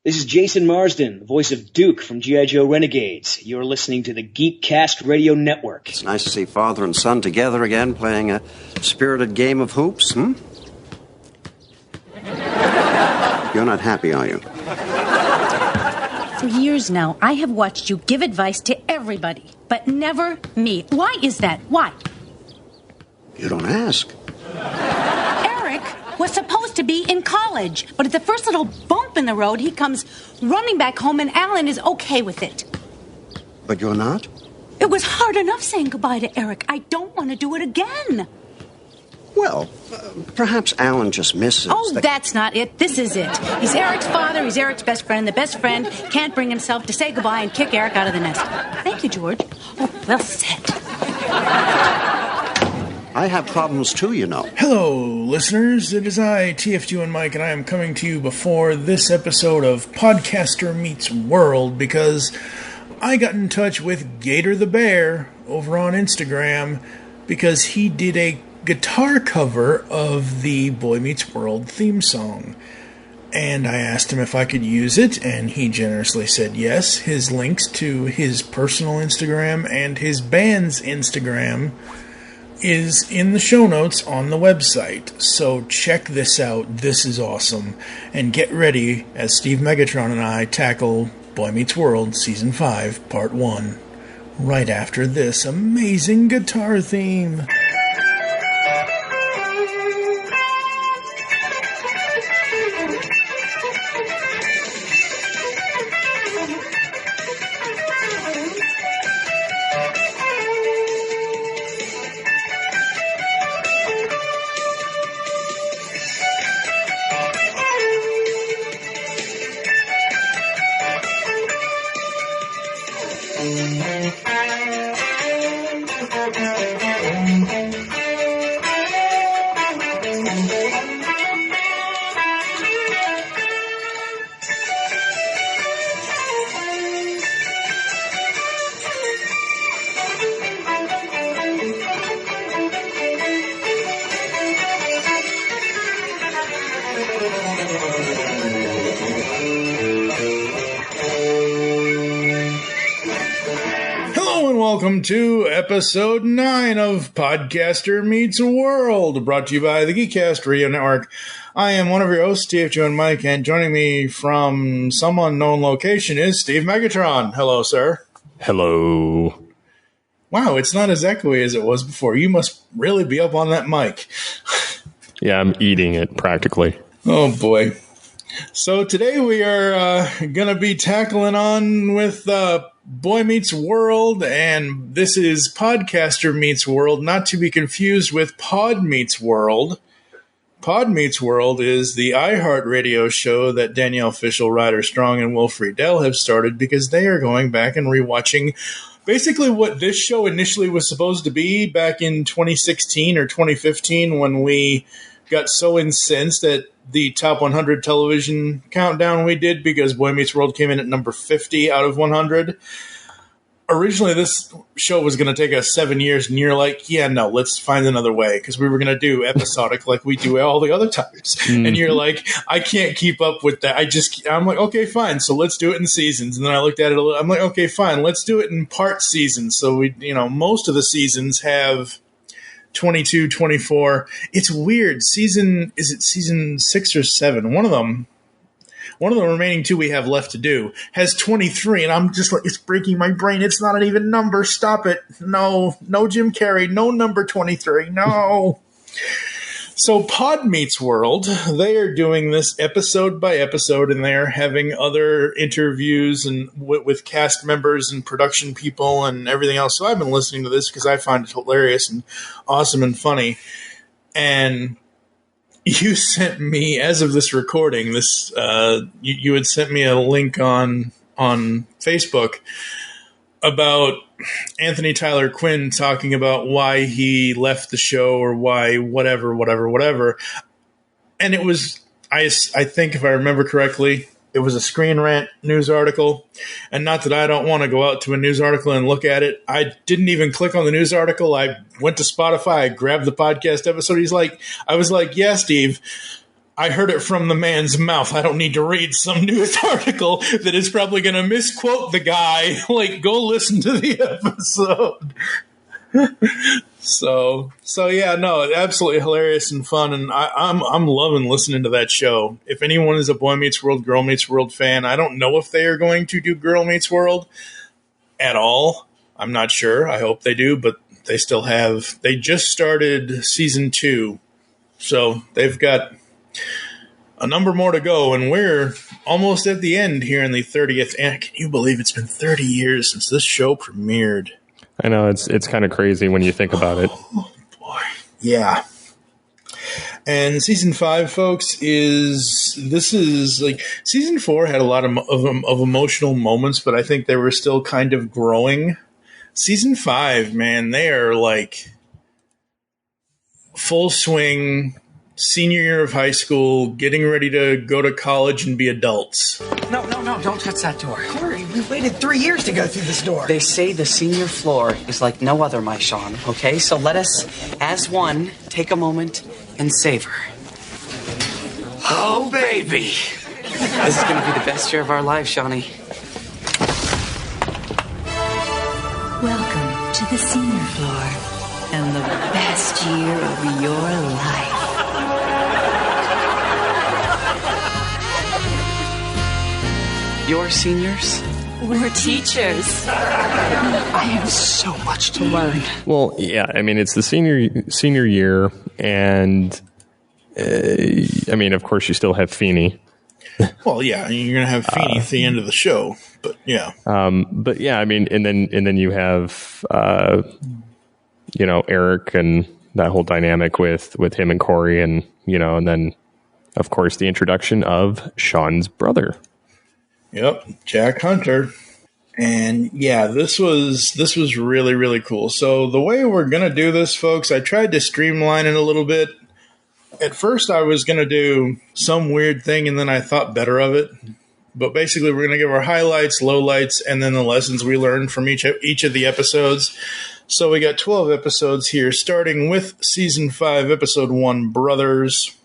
This is Jason Marsden, the voice of Duke from G.I. Joe Renegades. You're listening to the Geekcast Radio Network. It's nice to see father and son together again, playing a spirited game of hoops, You're not happy, are you? For years now, I have watched you give advice to everybody, but never me. Why is that? Why? You don't ask. Eric was supposed to be in college, but at the first little bump in the road, he comes running back home, and Alan is okay with it. But you're not? It was hard enough saying goodbye to Eric. I don't want to do it again. Well, perhaps Alan just misses... Oh, that's not it. This is it. He's Eric's father. He's Eric's best friend. The best friend can't bring himself to say goodbye and kick Eric out of the nest. Thank you, George. Oh, well said. I have problems too, you know. Hello, listeners. It is I, TFG1Mike, and I am coming to you before this episode of Podcaster Meets World because I got in touch with Gator the Bear over on Instagram because he did a guitar cover of the Boy Meets World theme song. And I asked him if I could use it, and he generously said yes. His links to his personal Instagram and his band's Instagram is in the show notes on the website. So check this out. This is awesome. And get ready as Steve Megatron and I tackle Boy Meets World Season 5, Part 1, right after this amazing guitar theme. Welcome to episode 9 of Podcaster Meets World, brought to you by the Geekcast Radio Network. I am one of your hosts, TFG1Mike, and joining me from some unknown location is Steve Megatron. Hello, sir. Hello. Wow, it's not as echoey as it was before. You must really be up on that mic. Yeah, I'm eating it practically. Oh, boy. So today we are going to be tackling on with Boy Meets World, and this is Podcaster Meets World, not to be confused with Pod Meets World. Pod Meets World is the iHeartRadio show that Danielle Fishel, Ryder Strong, and Will Friedle have started because they are going back and rewatching basically what this show initially was supposed to be back in 2016 or 2015 when we got so incensed at the top 100 television countdown we did because Boy Meets World came in at number 50 out of 100. Originally, this show was going to take us 7 years, and you're like, yeah, no, let's find another way, because we were going to do episodic like we do all the other times. Mm-hmm. And you're like, I can't keep up with that. I'm like, okay, fine, so let's do it in seasons. And then I looked at it a little, I'm like, okay, fine, let's do it in part seasons. So most of the seasons have 22, 24. It's weird. Is it season 6 or 7? One of the remaining 2 we have left to do has 23, and I'm just like, it's breaking my brain. It's not an even number. Stop it. No Jim Carrey. No number 23. No. So Pod Meets World, they are doing this episode by episode, and they are having other interviews and with cast members and production people and everything else. So I've been listening to this because I find it hilarious and awesome and funny. And you sent me, as of this recording, you had sent me a link on Facebook about Anthony Tyler Quinn talking about why he left the show or why whatever. And it was, I think if I remember correctly, it was a Screen Rant news article. And not that I don't want to go out to a news article and look at it. I didn't even click on the news article. I went to Spotify. I grabbed the podcast episode. I was like, yeah, Steve, I heard it from the man's mouth. I don't need to read some news article that is probably going to misquote the guy. Like, go listen to the episode. So yeah, no, absolutely hilarious and fun, and I'm loving listening to that show. If anyone is a Boy Meets World, Girl Meets World fan, I don't know if they are going to do Girl Meets World at all. I'm not sure. I hope they do, but they just started season 2, so they've got a number more to go, and we're almost at the end here in the 30th. And can you believe it's been 30 years since this show premiered? I know, it's kind of crazy when you think about it. Oh, boy. Yeah. And season 5, folks, this is like season 4 had a lot of emotional moments, but I think they were still kind of growing. Season 5, man, they are like full swing, senior year of high school, getting ready to go to college and be adults. No, don't touch that door. Corey, we waited 3 years to go through this door. They say the senior floor is like no other, my Shawn, okay? So let us, as one, take a moment and savor. Oh, baby! This is going to be the best year of our lives, Shawnee. Welcome to the senior floor and the best year of your life. You're seniors? We're teachers. I have so much to learn. Well, yeah, I mean, it's the senior year, and I mean, of course, you still have Feeney. Well, yeah, you're gonna have Feeney at the end of the show, but yeah. But yeah, I mean, and then you have Eric and that whole dynamic with him and Corey, and and then of course the introduction of Shawn's brother. Yep, Jack Hunter. And yeah, this was really, really cool. So the way we're going to do this, folks, I tried to streamline it a little bit. At first, I was going to do some weird thing, and then I thought better of it. But basically, we're going to give our highlights, lowlights, and then the lessons we learned from each of the episodes. So we got 12 episodes here, starting with Season 5, Episode 1, Brothers.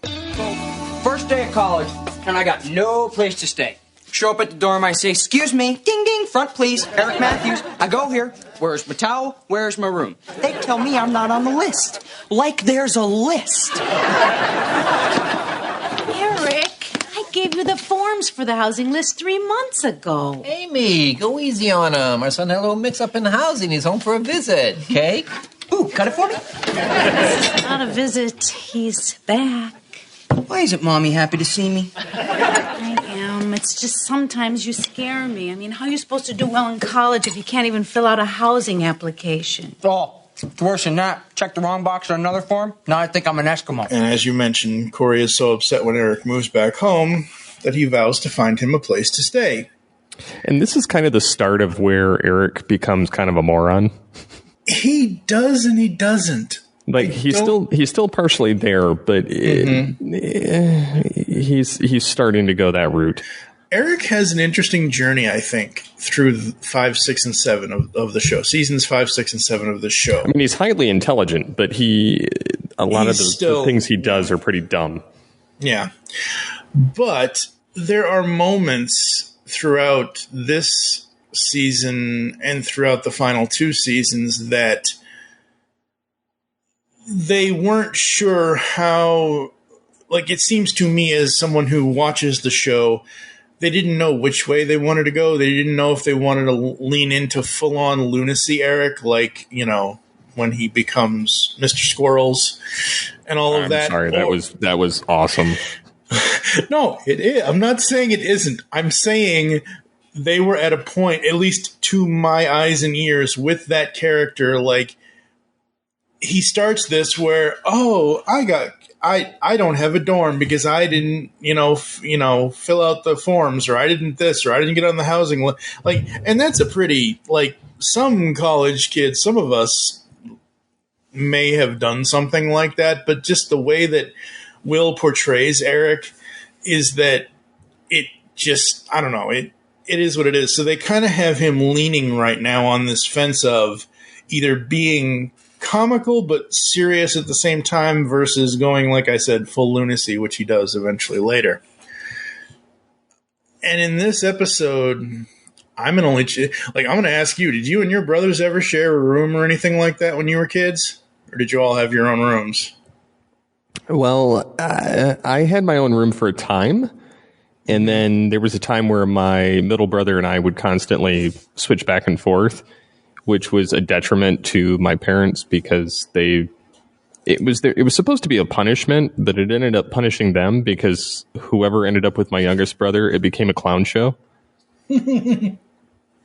First day of college, and I got no place to stay. Show up at the dorm, I say, excuse me, ding ding, front please, Eric Matthews. I go here, where's my towel, where's my room? They tell me I'm not on the list. Like there's a list. Eric, I gave you the forms for the housing list 3 months ago. Amy, go easy on him. Our son had a little mix-up in the housing. He's home for a visit, okay? Ooh, cut it for me? It's not a visit. He's back. Why isn't Mommy happy to see me? I am. It's just sometimes you scare me. I mean, how are you supposed to do well in college if you can't even fill out a housing application? Oh, it's worse than that. Check the wrong box on another form. Now I think I'm an Eskimo. And as you mentioned, Corey is so upset when Eric moves back home that he vows to find him a place to stay. And this is kind of the start of where Eric becomes kind of a moron. He does and he doesn't. Like he's still partially there, but he's starting to go that route. Eric has an interesting journey, I think, through 5, 6, and 7 of the show. Seasons 5, 6, and 7 of the show. I mean, he's highly intelligent, but a lot of the things he does are pretty dumb. Yeah. But there are moments throughout this season and throughout the final 2 seasons that they weren't sure how, like, it seems to me as someone who watches the show, they didn't know which way they wanted to go. They didn't know if they wanted to lean into full-on lunacy Eric, like, when he becomes Mr. Squirrels and all of that. Sorry, that was awesome. No, it is. I'm not saying it isn't. I'm saying they were at a point, at least to my eyes and ears, with that character, like, he starts this where, I don't have a dorm because I didn't, fill out the forms, or I didn't this, or I didn't get on the housing list. Like, and that's a pretty, like, some college kids, some of us may have done something like that, but just the way that Will portrays Eric is that it just, I don't know, it is what it is. So they kind of have him leaning right now on this fence of either being comical but serious at the same time versus going, like I said, full lunacy, which he does eventually later. And in this episode, I'm going to ask you, did you and your brothers ever share a room or anything like that when you were kids? Or did you all have your own rooms? Well, I had my own room for a time. And then there was a time where my middle brother and I would constantly switch back and forth, which was a detriment to my parents because it was supposed to be a punishment, but it ended up punishing them because whoever ended up with my youngest brother, it became a clown show.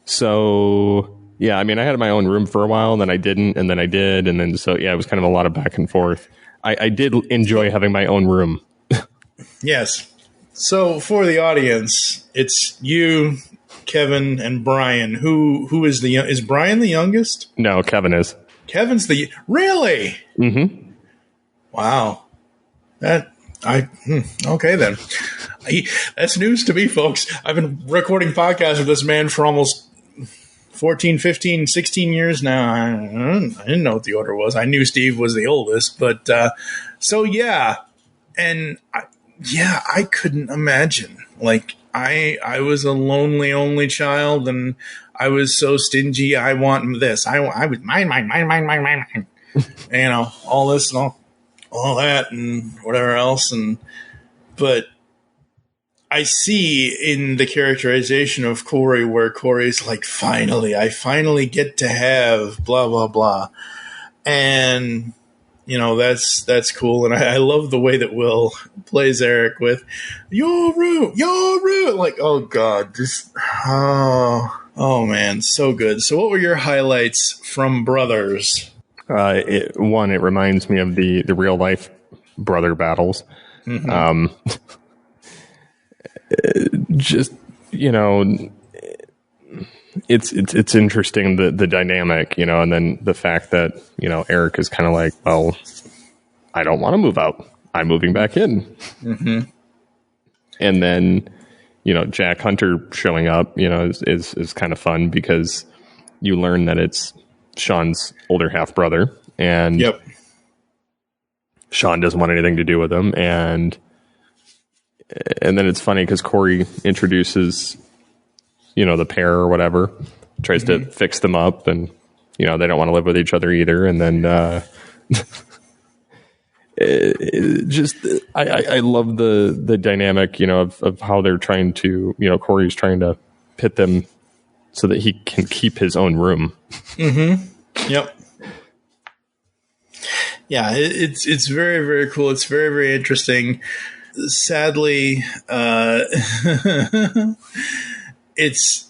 So, yeah, I mean, I had my own room for a while, and then I didn't, and then I did, and then so, yeah, it was kind of a lot of back and forth. I did enjoy having my own room. Yes. So, for the audience, it's you, Kevin, and Brian. Who is is Brian the youngest? No, Kevin is. Kevin's really? Mm-hmm. Wow. Okay then. That's news to me, folks. I've been recording podcasts with this man for almost 14, 15, 16 years now. I didn't know what the order was. I knew Steve was the oldest, but so yeah. And I couldn't imagine. Like I was a lonely only child, and I was so stingy. I want this. I was mine. You know, all this and all that and whatever else. But I see in the characterization of Corey where Corey's like, I finally get to have blah, blah, blah. And, you know, that's cool. And I love the way that Will plays Eric with your room. Like, oh God, oh man, so good. So what were your highlights from Brothers? It reminds me of the real life brother battles. Mm-hmm. Just, you know, it's interesting, the dynamic, you know, and then the fact that, you know, Eric is kind of like, well, I don't want to move out. I'm moving back in. Mm-hmm. And then, you know, Jack Hunter showing up, you know, is kind of fun because you learn that it's Shawn's older half brother, and yep. Shawn doesn't want anything to do with him. And then it's funny because Corey introduces, you know, the pair or whatever, tries to fix them up, and, you know, they don't want to live with each other either. And then, I love the dynamic, you know, of how they're trying to, you know, Corey's trying to pit them so that he can keep his own room. Mm-hmm. Yep. Yeah, it's very, very cool. It's very, very interesting. Sadly, it's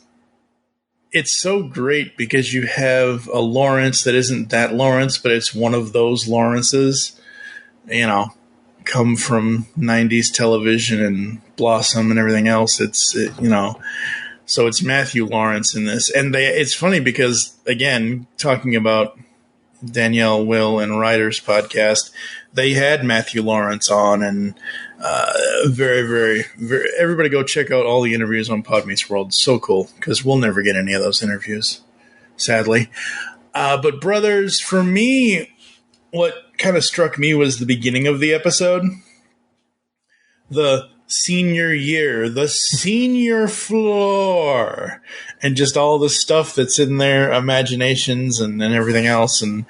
so great because you have a Lawrence that isn't that Lawrence, but it's one of those Lawrences, you know, come from 90s television and Blossom and everything else. You know, so it's Matthew Lawrence in this. And it's funny because, again, talking about Danielle, Will, and Ryder's podcast, they had Matthew Lawrence on, and very, very, very. Everybody go check out all the interviews on Pod Meets World. So cool, because we'll never get any of those interviews, sadly. But Brothers, for me, what kind of struck me was the beginning of the episode. The senior year, the senior floor, and just all the stuff that's in their imaginations and everything else. And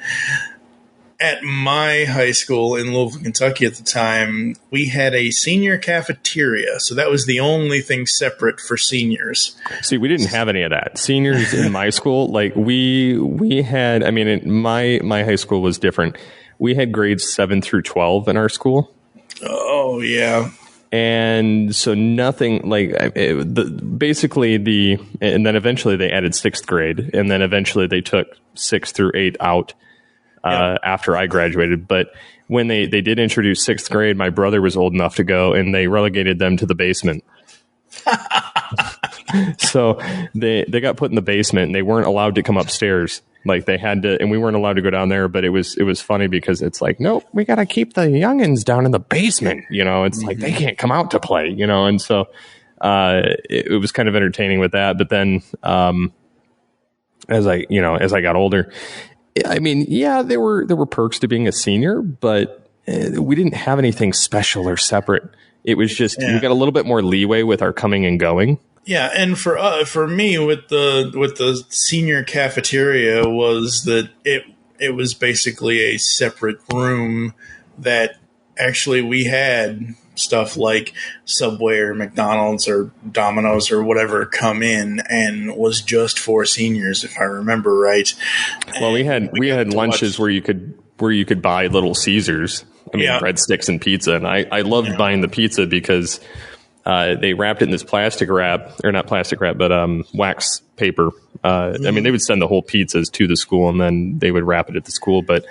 at my high school in Louisville, Kentucky at the time, we had a senior cafeteria. So that was the only thing separate for seniors. See, we didn't have any of that. Seniors in my school, like we had, I mean, my high school was different. We had grades 7 through 12 in our school. Oh, yeah. And so nothing like and then eventually they added 6th grade, and then eventually they took 6 through 8 out after I graduated. But when they did introduce 6th grade, my brother was old enough to go, and they relegated them to the basement. So they got put in the basement, and they weren't allowed to come upstairs. Like they had to, and we weren't allowed to go down there, but it was funny because it's like, nope, we got to keep the youngins down in the basement. You know, it's like they can't come out to play, you know? And so, it was kind of entertaining with that. But then, as I got older, I mean, yeah, there were perks to being a senior, but we didn't have anything special or separate. It was just we got a little bit more leeway with our coming and going. Yeah, and for me with the senior cafeteria was that it was basically a separate room that actually we had stuff like Subway or McDonald's or Domino's or whatever come in and was just for seniors, if I remember right. Well, we had lunches where you could buy Little Caesars. I mean, breadsticks and pizza, and I loved buying the pizza because they wrapped it in this plastic wrap, or not plastic wrap, but wax paper. I mean, they would send the whole pizzas to the school, and then they would wrap it at the school. But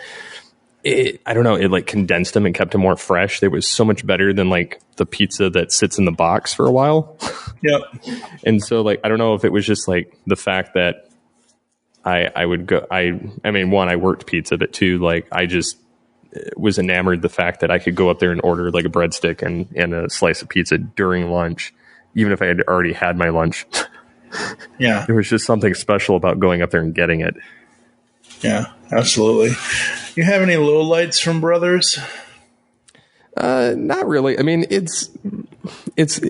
I don't know, it like condensed them and kept them more fresh. It was so much better than like the pizza that sits in the box for a while. Yep. And so, like, I don't know if it was just like the fact that I would go. I mean, one, I worked pizza, but two, like, I just was enamored the fact that I could go up there and order like a breadstick and a slice of pizza during lunch, even if I had already had my lunch. Yeah. There was just something special about going up there and getting it. Yeah, absolutely. You have any lowlights from Brothers? Not really. I mean, it's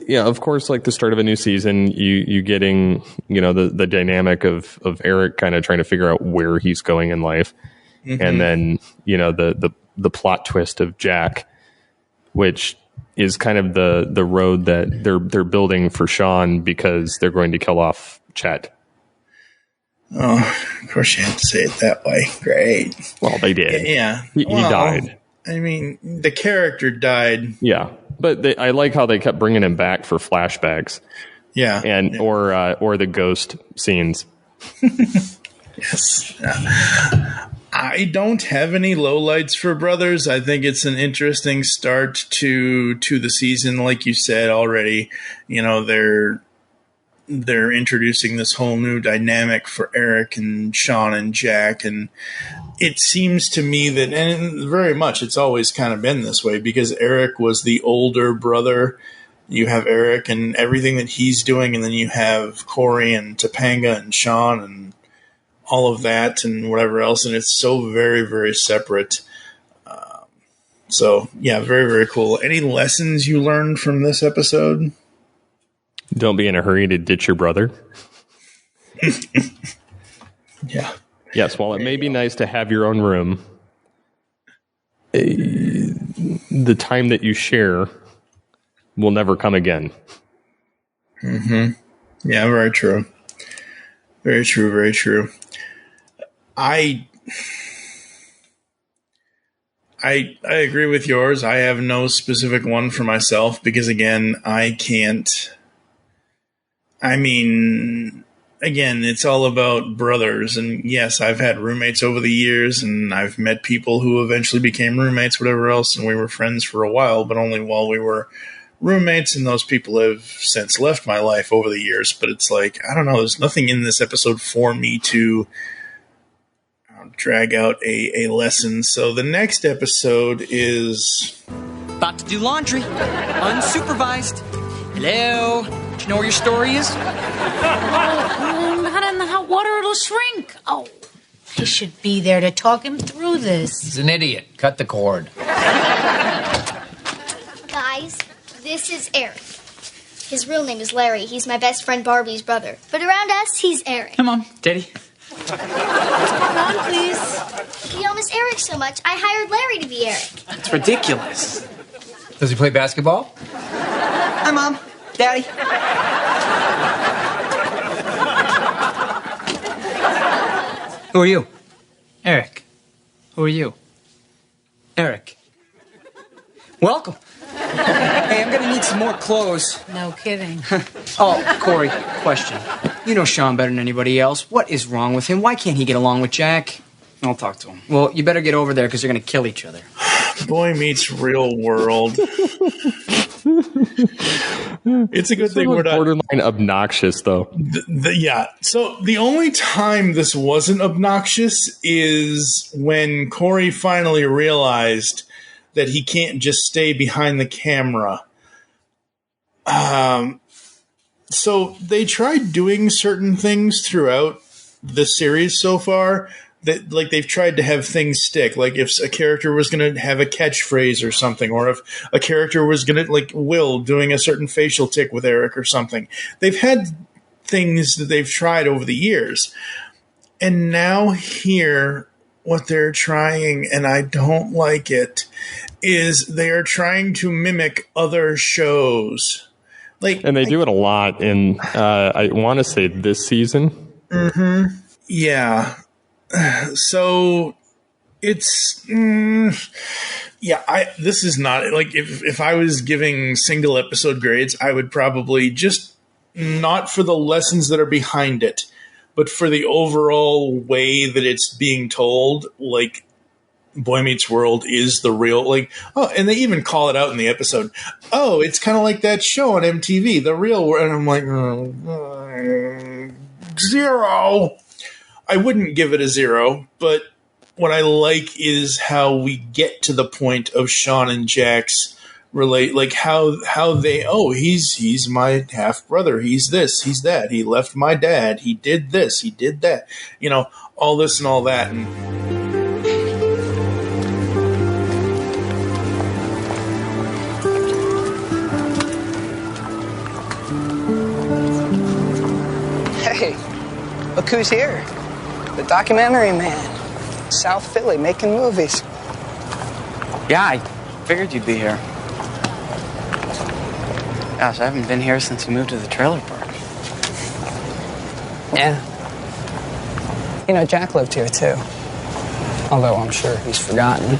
of course, like the start of a new season, you getting, the dynamic of Eric kind of trying to figure out where he's going in life. Mm-hmm. And then, the plot twist of Jack, which is kind of the road that they're building for Shawn because they're going to kill off Chet. Oh, of course you have to say it that way. Great. Well, they did. Yeah. He died. I mean, the character died. Yeah. But I like how they kept bringing him back for flashbacks. Yeah. And or the ghost scenes. Yes. I don't have any lowlights for Brothers. I think it's an interesting start to the season. Like you said already, they're introducing this whole new dynamic for Eric and Shawn and Jack. And it seems to me that, and very much it's always kind of been this way, because Eric was the older brother. You have Eric and everything that he's doing, and then you have Corey and Topanga and Shawn and all of that and whatever else, and it's so very, very separate. So, yeah, very, very cool. Any lessons you learned from this episode? Don't be in a hurry to ditch your brother. Yeah. Yes, while it may be nice to have your own room, the time that you share will never come again. Mm-hmm. Yeah, very true. Very true, very true. I agree with yours. I have no specific one for myself because, again, it's all about brothers. And yes, I've had roommates over the years, and I've met people who eventually became roommates, whatever else, and we were friends for a while, but only while we were roommates, and those people have since left my life over the years. But it's like, I don't know, there's nothing in this episode for me to drag out a lesson. So the next episode is about to do laundry, unsupervised. Hello, do you know where your story is? Not in the hot water, it'll shrink. Oh, I should be there to talk him through this. He's an idiot. Cut the cord. Guys, this is Eric. His real name is Larry. He's my best friend Barbie's brother. But around us, he's Eric. Come on, Daddy. Come on, please. We all miss Eric so much, I hired Larry to be Eric. That's ridiculous. Does he play basketball? Hi, Mom. Daddy. Who are you? Eric. Who are you? Eric. Welcome. Hey, I'm gonna need some more clothes. No kidding. Oh, Corey, question. You know Shawn better than anybody else. What is wrong with him? Why can't he get along with Jack? I'll talk to him. Well, you better get over there because they're gonna kill each other. Boy Meets Real World. It's a good thing we're not borderline obnoxious, though. Yeah. So the only time this wasn't obnoxious is when Corey finally realized that he can't just stay behind the camera. So they tried doing certain things throughout the series so far that like they've tried to have things stick. Like if a character was going to have a catchphrase or something, or if a character was going to, like Will doing a certain facial tick with Eric or something. They've had things that they've tried over the years. And now here, what they're trying, and I don't like it, is they are trying to mimic other shows. And they do it a lot in, I want to say, this season. Mm-hmm. Yeah. So it's this is not like if I was giving single episode grades, I would probably just not for the lessons that are behind it, but for the overall way that it's being told. Like Boy Meets World is the real, like, oh, and they even call it out in the episode. Oh, it's kind of like that show on MTV, The Real World. And I'm like, 0. I wouldn't give it a 0, but what I like is how we get to the point of Shawn and Jack's relate, like how they, oh, he's my half brother, he's this, he's that, he left my dad, he did this, he did that, you know, all this and all that. And hey, look who's here. The documentary man. South Philly, making movies. Yeah, I figured you'd be here. Gosh, I haven't been here since you moved to the trailer park. Yeah. You know, Jack lived here, too. Although I'm sure he's forgotten.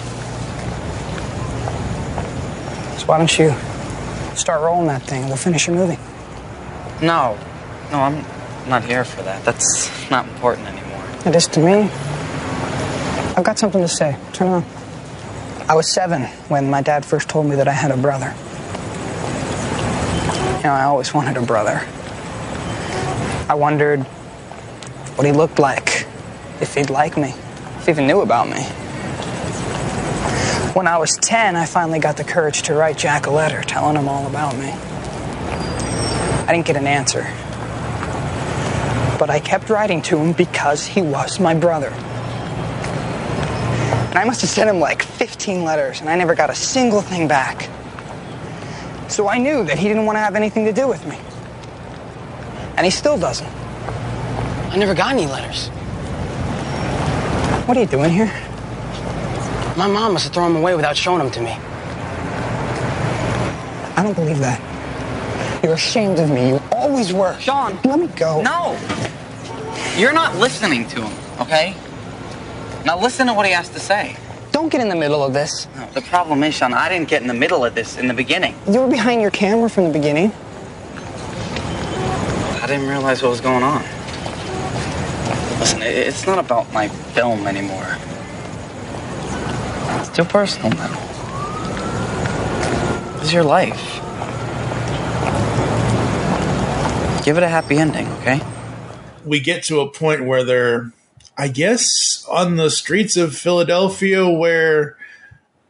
So why don't you start rolling that thing and we'll finish your movie? No, I'm not here for that. That's not important anymore. It is to me. I've got something to say. Turn on. I was 7 when my dad first told me that I had a brother. You know, I always wanted a brother. I wondered what he looked like, if he'd like me, if he even knew about me. When I was 10, I finally got the courage to write Jack a letter telling him all about me. I didn't get an answer. But I kept writing to him because he was my brother. And I must have sent him like 15 letters, and I never got a single thing back. So I knew that he didn't want to have anything to do with me. And he still doesn't. I never got any letters. What are you doing here? My mom must have thrown them away without showing them to me. I don't believe that. You're ashamed of me. You always were. Shawn! Let me go. No! You're not listening to him, okay? Now listen to what he has to say. Don't get in the middle of this. No, the problem is, Shawn, I didn't get in the middle of this in the beginning. You were behind your camera from the beginning. I didn't realize what was going on. Listen, it's not about my film anymore. It's too personal now. This is your life. Give it a happy ending, okay? we get to a point where they're, I guess, on the streets of Philadelphia, where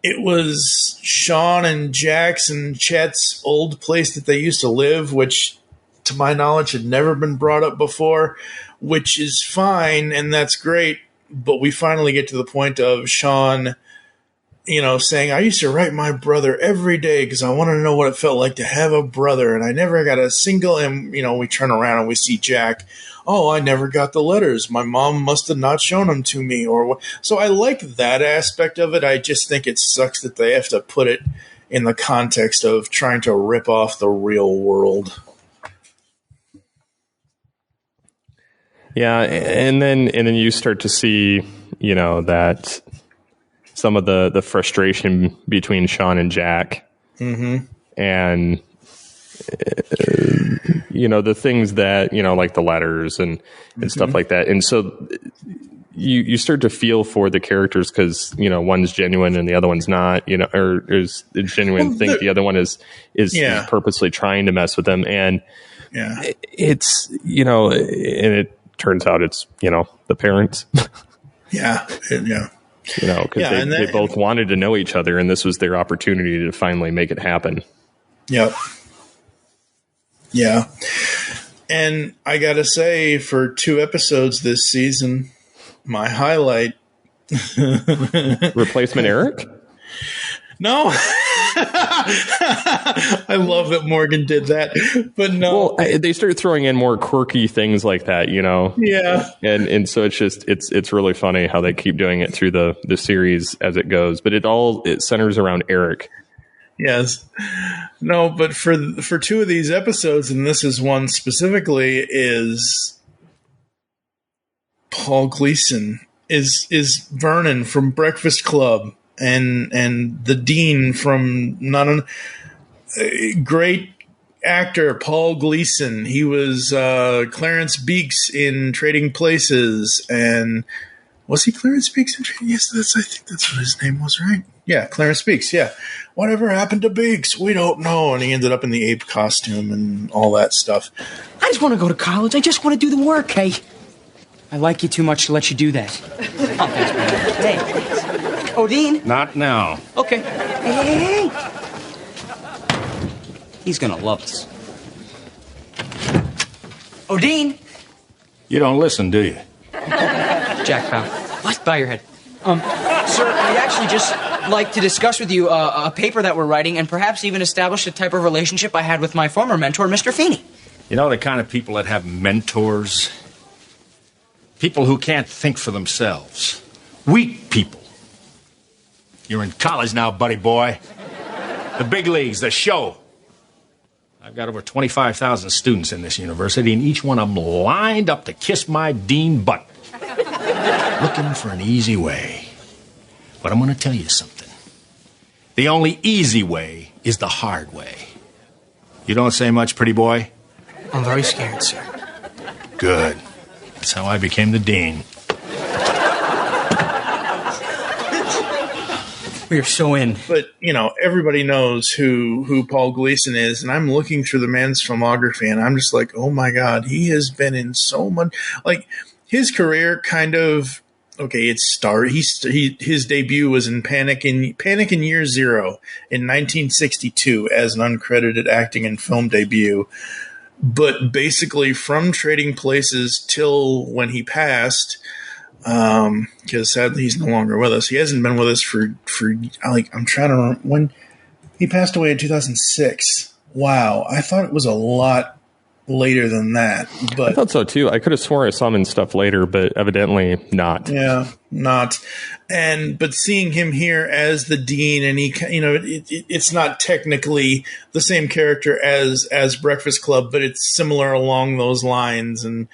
it was Shawn and Jack's and Chet's old place that they used to live, which, to my knowledge, had never been brought up before, which is fine, and that's great. But we finally get to the point of Shawn, saying, I used to write my brother every day because I wanted to know what it felt like to have a brother, and I never got a single, and, we turn around and we see Jack. Oh, I never got the letters. My mom must have not shown them to me. So I like that aspect of it. I just think it sucks that they have to put it in the context of trying to rip off the real world. Yeah, and then you start to see, that some of the frustration between Shawn and Jack, mm-hmm. and the things that like the letters and mm-hmm. stuff like that, and so you start to feel for the characters because one's genuine and the other one's not, or is a genuine thing. The other one is purposely trying to mess with them, and it's and it turns out it's the parents. yeah. Because they both wanted to know each other, and this was their opportunity to finally make it happen. Yep. Yeah. And I got to say, for 2 episodes this season, my highlight. Replacement Eric? No. I love that Morgan did that, but no. Well, they started throwing in more quirky things like that, you know? Yeah. And so it's really funny how they keep doing it through the series as it goes, but it centers around Eric. Yes. No, but for two of these episodes, and this is one specifically, is Paul Gleason is Vernon from Breakfast Club. And the dean from great actor Paul Gleason. He was Clarence Beeks in Trading Places, and was he Clarence Beeks in Trading? Yes, I think that's what his name was, right? Yeah, Clarence Beeks. Yeah, whatever happened to Beeks? We don't know. And he ended up in the ape costume and all that stuff. I just want to go to college. I just want to do the work. Hey, I like you too much to let you do that. Oh, thanks, man. Hey. Odine? Not now. Okay. Hey. He's gonna love us. Odine? You don't listen, do you? Jack, pal. What? Bow your head. Sir, I'd actually just like to discuss with you a paper that we're writing and perhaps even establish the type of relationship I had with my former mentor, Mr. Feeney. You know the kind of people that have mentors? People who can't think for themselves. Weak people. You're in college now, buddy boy. The big leagues, the show. I've got over 25,000 students in this university, and each one of them lined up to kiss my dean butt. Looking for an easy way. But I'm going to tell you something. The only easy way is the hard way. You don't say much, pretty boy? I'm very scared, sir. Good. That's how I became the dean. We are so in. But, you know, everybody knows who Paul Gleason is, and I'm looking through the man's filmography, and I'm just like, oh my God, he has been in so much. Like, his career kind of, okay, it started, his debut was in Panic in Year Zero in 1962 as an uncredited acting and film debut. But basically, from Trading Places till when he passed, because sadly he's no longer with us. He hasn't been with us for like, I'm trying to remember when he passed away in 2006. Wow, I thought it was a lot later than that. But I thought so too. I could have sworn I saw him in stuff later, but evidently not. Yeah, not. But seeing him here as the dean, and he, you know, it's not technically the same character as Breakfast Club, but it's similar along those lines. And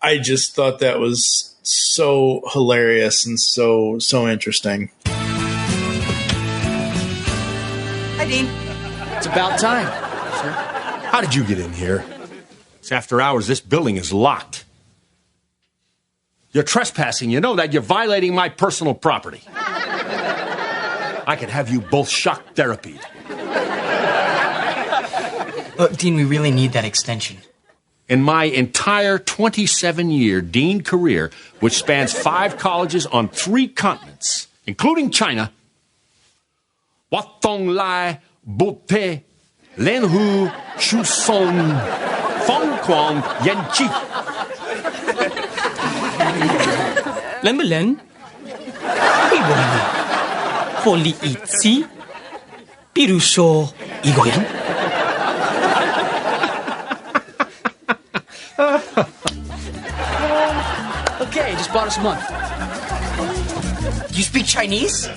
I just thought that was so hilarious and so interesting. Hi, Dean. It's about time, sir. How did you get in here? It's after hours. This building is locked. You're trespassing. You know that. You're violating my personal property. I could have you both shock therapied. Dean, we really need that extension. In my entire 27-year dean career, which spans 5 colleges on 3 continents, including China, Watong Lai Bote Len Hu Shu Song Fong Kwang Yen Chi. Len Belen, Iwan, Foli Itzi, Piruso Igoyan. Okay, just bought us a month. You speak Chinese?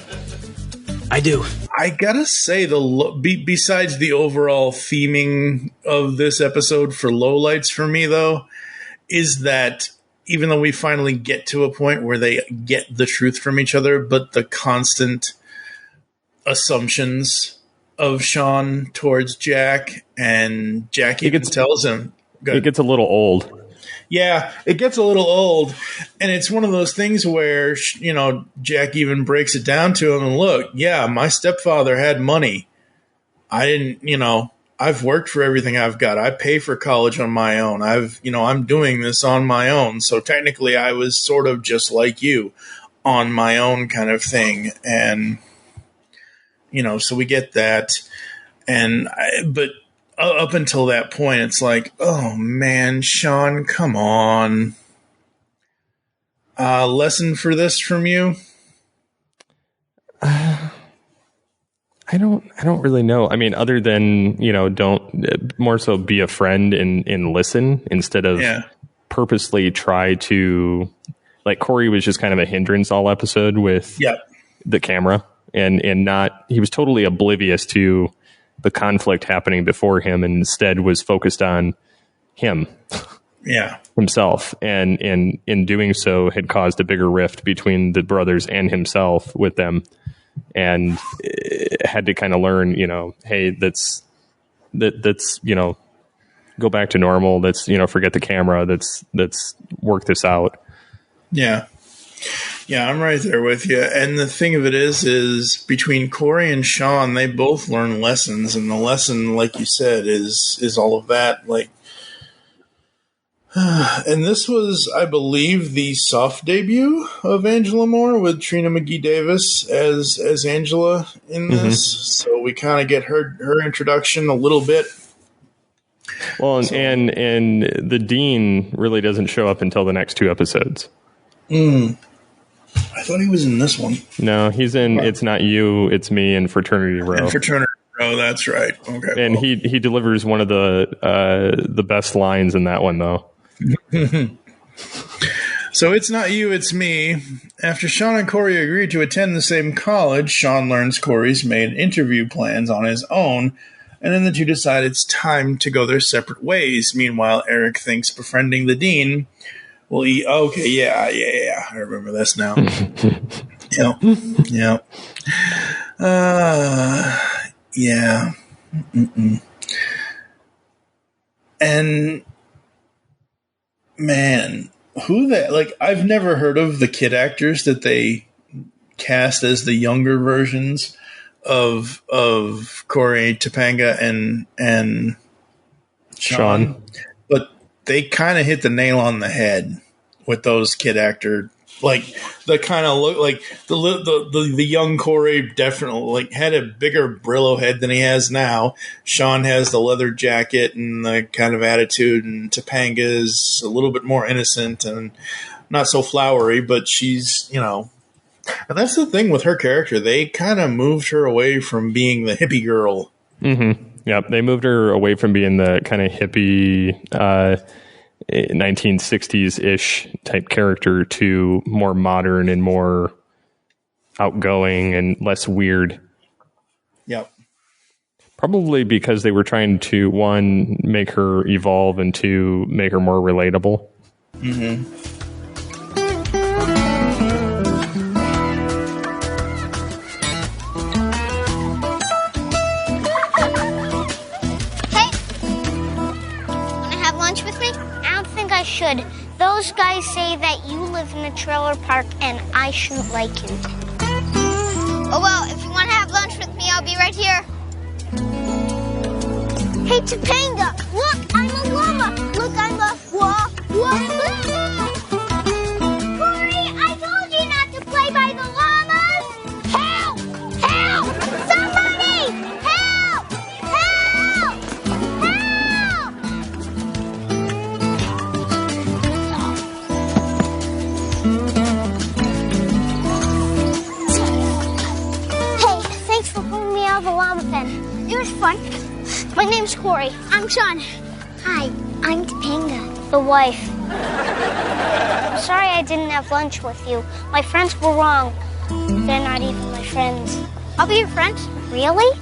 I do. I gotta say, besides the overall theming of this episode for lowlights for me, though, is that even though we finally get to a point where they get the truth from each other, but the constant assumptions of Shawn towards Jack, and Jack even tells him... It gets a little old. Yeah, it gets a little old, and it's one of those things where, you know, Jack even breaks it down to him, and look, yeah, my stepfather had money. I didn't, you know, I've worked for everything I've got. I pay for college on my own. I'm doing this on my own. So technically I was sort of just like you, on my own kind of thing. And, you know, so we get that. But up until that point, it's like, oh man, Shawn, come on. lesson for this from you? I don't really know. I mean, other than, don't more so be a friend and listen instead of purposely try to, like, Corey was just kind of a hindrance all episode with the camera and not, he was totally oblivious to the conflict happening before him and instead was focused on him. Himself. And in doing so had caused a bigger rift between the brothers and himself with them. And had to kind of learn, hey, that's, go back to normal. That's, forget the camera. Let's work this out. Yeah. Yeah, I'm right there with you. And the thing of it is between Corey and Shawn, they both learn lessons. And the lesson, like you said, is all of that. Like, and this was, I believe, the soft debut of Angela Moore with Trina McGee Davis as Angela in this. So we kind of get her introduction a little bit. Well, and the Dean really doesn't show up until the next 2 episodes. I thought he was in this one. No, he's in It's Not You, It's Me, and Fraternity Row. And Fraternity Row, that's right. Okay. And he delivers one of the best lines in that one, though. So It's Not You, It's Me. After Shawn and Corey agree to attend the same college, Shawn learns Corey's made interview plans on his own, and then the two decide it's time to go their separate ways. Meanwhile, Eric thinks befriending the Dean will eat. Okay, yeah. I remember this now. Yeah. Yeah. And man, I've never heard of the kid actors that they cast as the younger versions of Corey, Topanga, and Shawn. But they kind of hit the nail on the head with those kid actor. Like, the kind of look like the young Corey definitely had a bigger Brillo head than he has now. Shawn has the leather jacket and the kind of attitude, and Topanga is a little bit more innocent and not so flowery, but she's, and that's the thing with her character. They kind of moved her away from being the hippie girl. Mm-hmm. Yep. They moved her away from being the kind of hippie, 1960s-ish type character to more modern and more outgoing and less weird. Yep. Probably because they were trying to, 1, make her evolve, and 2, make her more relatable. Mm-hmm. Should. Those guys say that you live in a trailer park and I shouldn't like you. Oh, well, if you want to have lunch with me, I'll be right here. Hey, Topanga, look, I'm a llama. Look, I'm a Corey, I told you not to play by the llamas. Help! Help! Somebody! Help! Help! Help! Hey, thanks for pulling me out of the llama pen. It was fun. My name's Corey. I'm Shawn. Hi, I'm Topanga, the wife. I'm sorry I didn't have lunch with you. My friends were wrong. They're not even my friends. I'll be your friend. Really?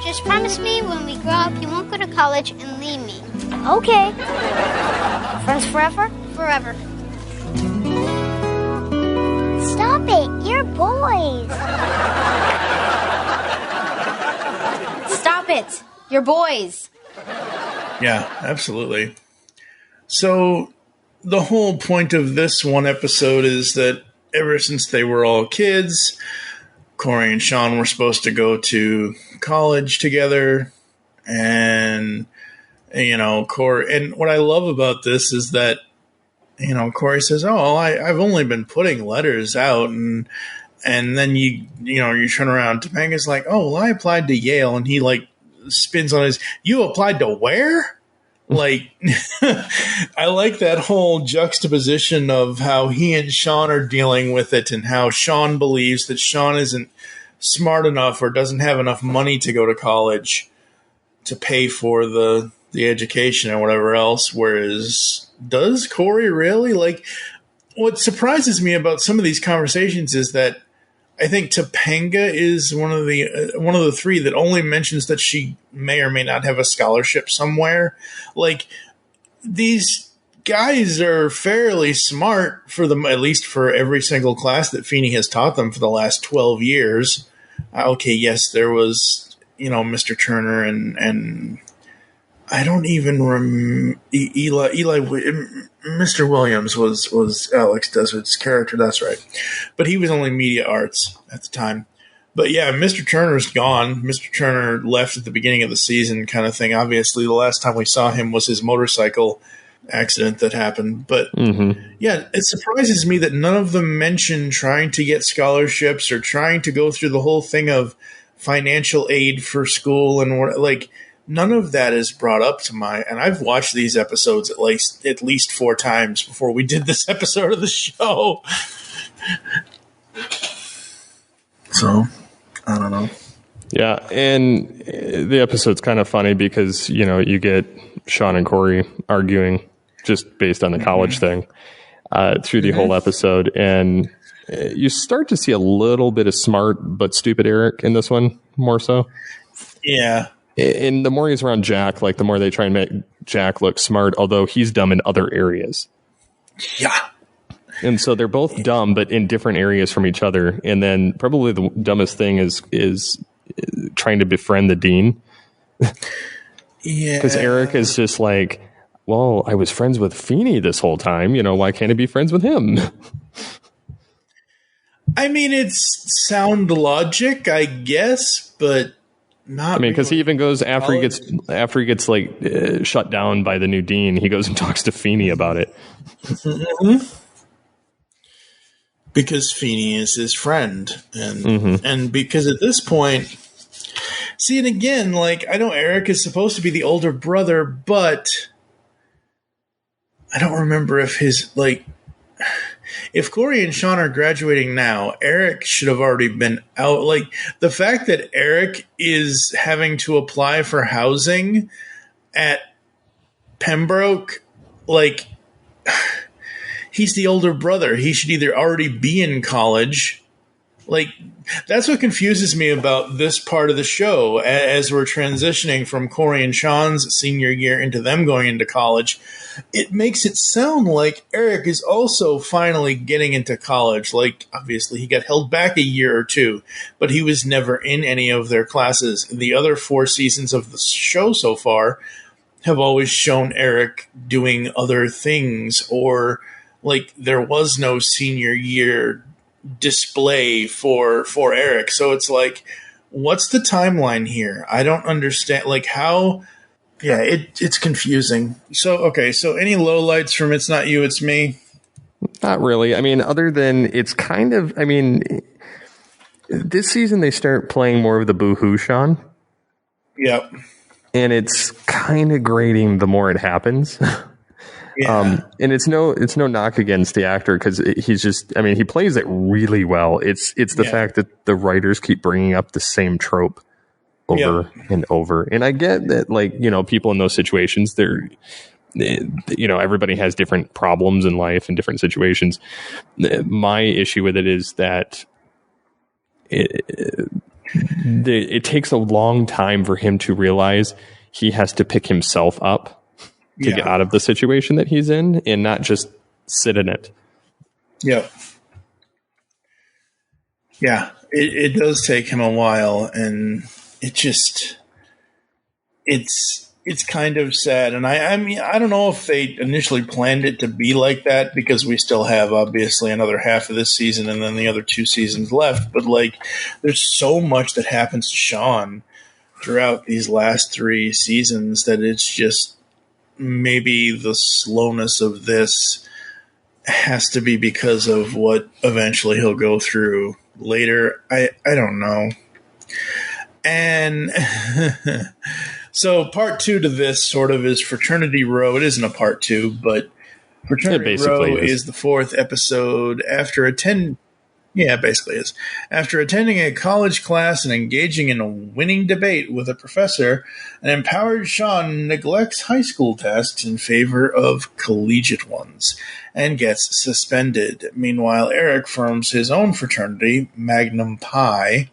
Just promise me when we grow up you won't go to college and leave me. Okay. Friends forever? Forever. Stop it. You're boys. Stop it. You're boys. Yeah, absolutely. So the whole point of this one episode is that ever since they were all kids, Corey and Shawn were supposed to go to college together. And, Corey, and what I love about this is that, Corey says, oh, I've only been putting letters out. And then you turn around, Topanga's like, oh, well, I applied to Yale. And he spins on you applied to where? Like, I like that whole juxtaposition of how he and Shawn are dealing with it, and how Shawn believes that Shawn isn't smart enough or doesn't have enough money to go to college to pay for the education or whatever else. Whereas, does Corey really? Like, what surprises me about some of these conversations is that I think Topanga is one of the three that only mentions that she may or may not have a scholarship somewhere. Like, these guys are fairly smart for them, at least for every single class that Feeney has taught them for the last 12 years. Okay, yes, there was, Mr. Turner and I don't even remember Eli. Mr. Williams was Alex Desert's character. That's right, but he was only media arts at the time. But yeah, Mr. Turner's gone. Mr. Turner left at the beginning of the season, kind of thing. Obviously, the last time we saw him was his motorcycle accident that happened. But yeah, it surprises me that none of them mention trying to get scholarships or trying to go through the whole thing of financial aid for school and like. None of that is brought up to and I've watched these episodes at least 4 times before we did this episode of the show. So, I don't know. Yeah, and the episode's kind of funny because, you get Shawn and Corey arguing just based on the college thing through the whole episode. And you start to see a little bit of smart but stupid Eric in this one, more so. Yeah. And the more he's around Jack, like the more they try and make Jack look smart, although he's dumb in other areas. Yeah. And so they're both dumb, but in different areas from each other. And then probably the dumbest thing is trying to befriend the dean. Yeah. Because Eric is just like, well, I was friends with Feeney this whole time. Why can't I be friends with him? I mean, it's sound logic, I guess, but... because he even goes after he gets like shut down by the new dean. He goes and talks to Feeney about it. Because Feeney is his friend, and because at this point, see, and again, like I know Eric is supposed to be the older brother, but I don't remember if if Corey and Shawn are graduating now, Eric should have already been out. Like, the fact that Eric is having to apply for housing at Pembroke, like, he's the older brother. He should either already be in college. Like, that's what confuses me about this part of the show as we're transitioning from Corey and Shawn's senior year into them going into college. It makes it sound like Eric is also finally getting into college. Like, obviously, he got held back a year or two, but he was never in any of their classes. The other 4 seasons of the show so far have always shown Eric doing other things, or, like, there was no senior year display for Eric. So it's like, what's the timeline here? I don't understand. Like, how... Yeah, it's confusing. So, okay, so any lowlights from It's Not You, It's Me? Not really. I mean, other than it's kind of, this season they start playing more of the boo-hoo Shawn. Yep. And it's kind of grating the more it happens. Yeah. And it's no knock against the actor, because he's just, he plays it really well. It's the fact that the writers keep bringing up the same trope over and over. And I get that, like, people in those situations, they're, everybody has different problems in life and different situations. My issue with it is that it takes a long time for him to realize he has to pick himself up to get out of the situation that he's in and not just sit in it. Yep. Yeah, it does take him a while, and it's kind of sad. And I mean, I don't know if they initially planned it to be like that, because we still have obviously another half of this season and then the other 2 seasons left. But like, there's so much that happens to Shawn throughout these last 3 seasons that it's just, maybe the slowness of this has to be because of what eventually he'll go through later. I don't know. And So part 2 to this sort of is Fraternity Row. It isn't a part 2, but Fraternity Row is the 4th episode after attending a college class and engaging in a winning debate with a professor, an empowered Shawn neglects high school tests in favor of collegiate ones and gets suspended. Meanwhile, Eric forms his own fraternity, Magnum Pi.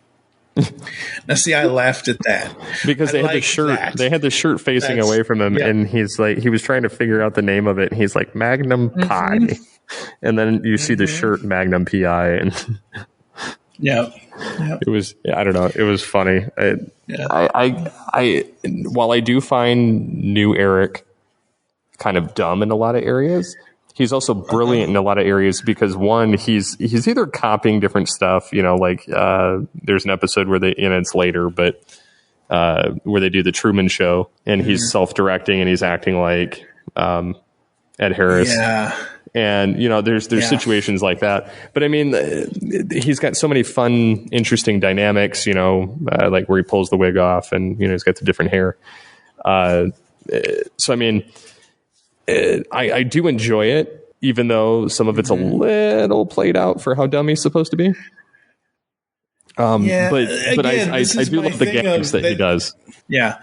Now, see, I laughed at that because they had the shirt. That. They had the shirt facing away from him, and he's like, he was trying to figure out the name of it. And he's like Magnum Pi, and then you see the shirt Magnum Pi, and it was. I don't know. It was funny. I while I do find new Eric kind of dumb in a lot of areas, he's also brilliant in a lot of areas because one, he's either copying different stuff, like there's an episode where it's later, but where they do the Truman Show and he's self-directing and he's acting like Ed Harris. Yeah. And there's situations like that, but I mean, he's got so many fun, interesting dynamics. Like where he pulls the wig off and he's got the different hair. So I mean. I do enjoy it, even though some of it's a little played out for how dumb he's supposed to be. But again, I do love the games that he does. Yeah.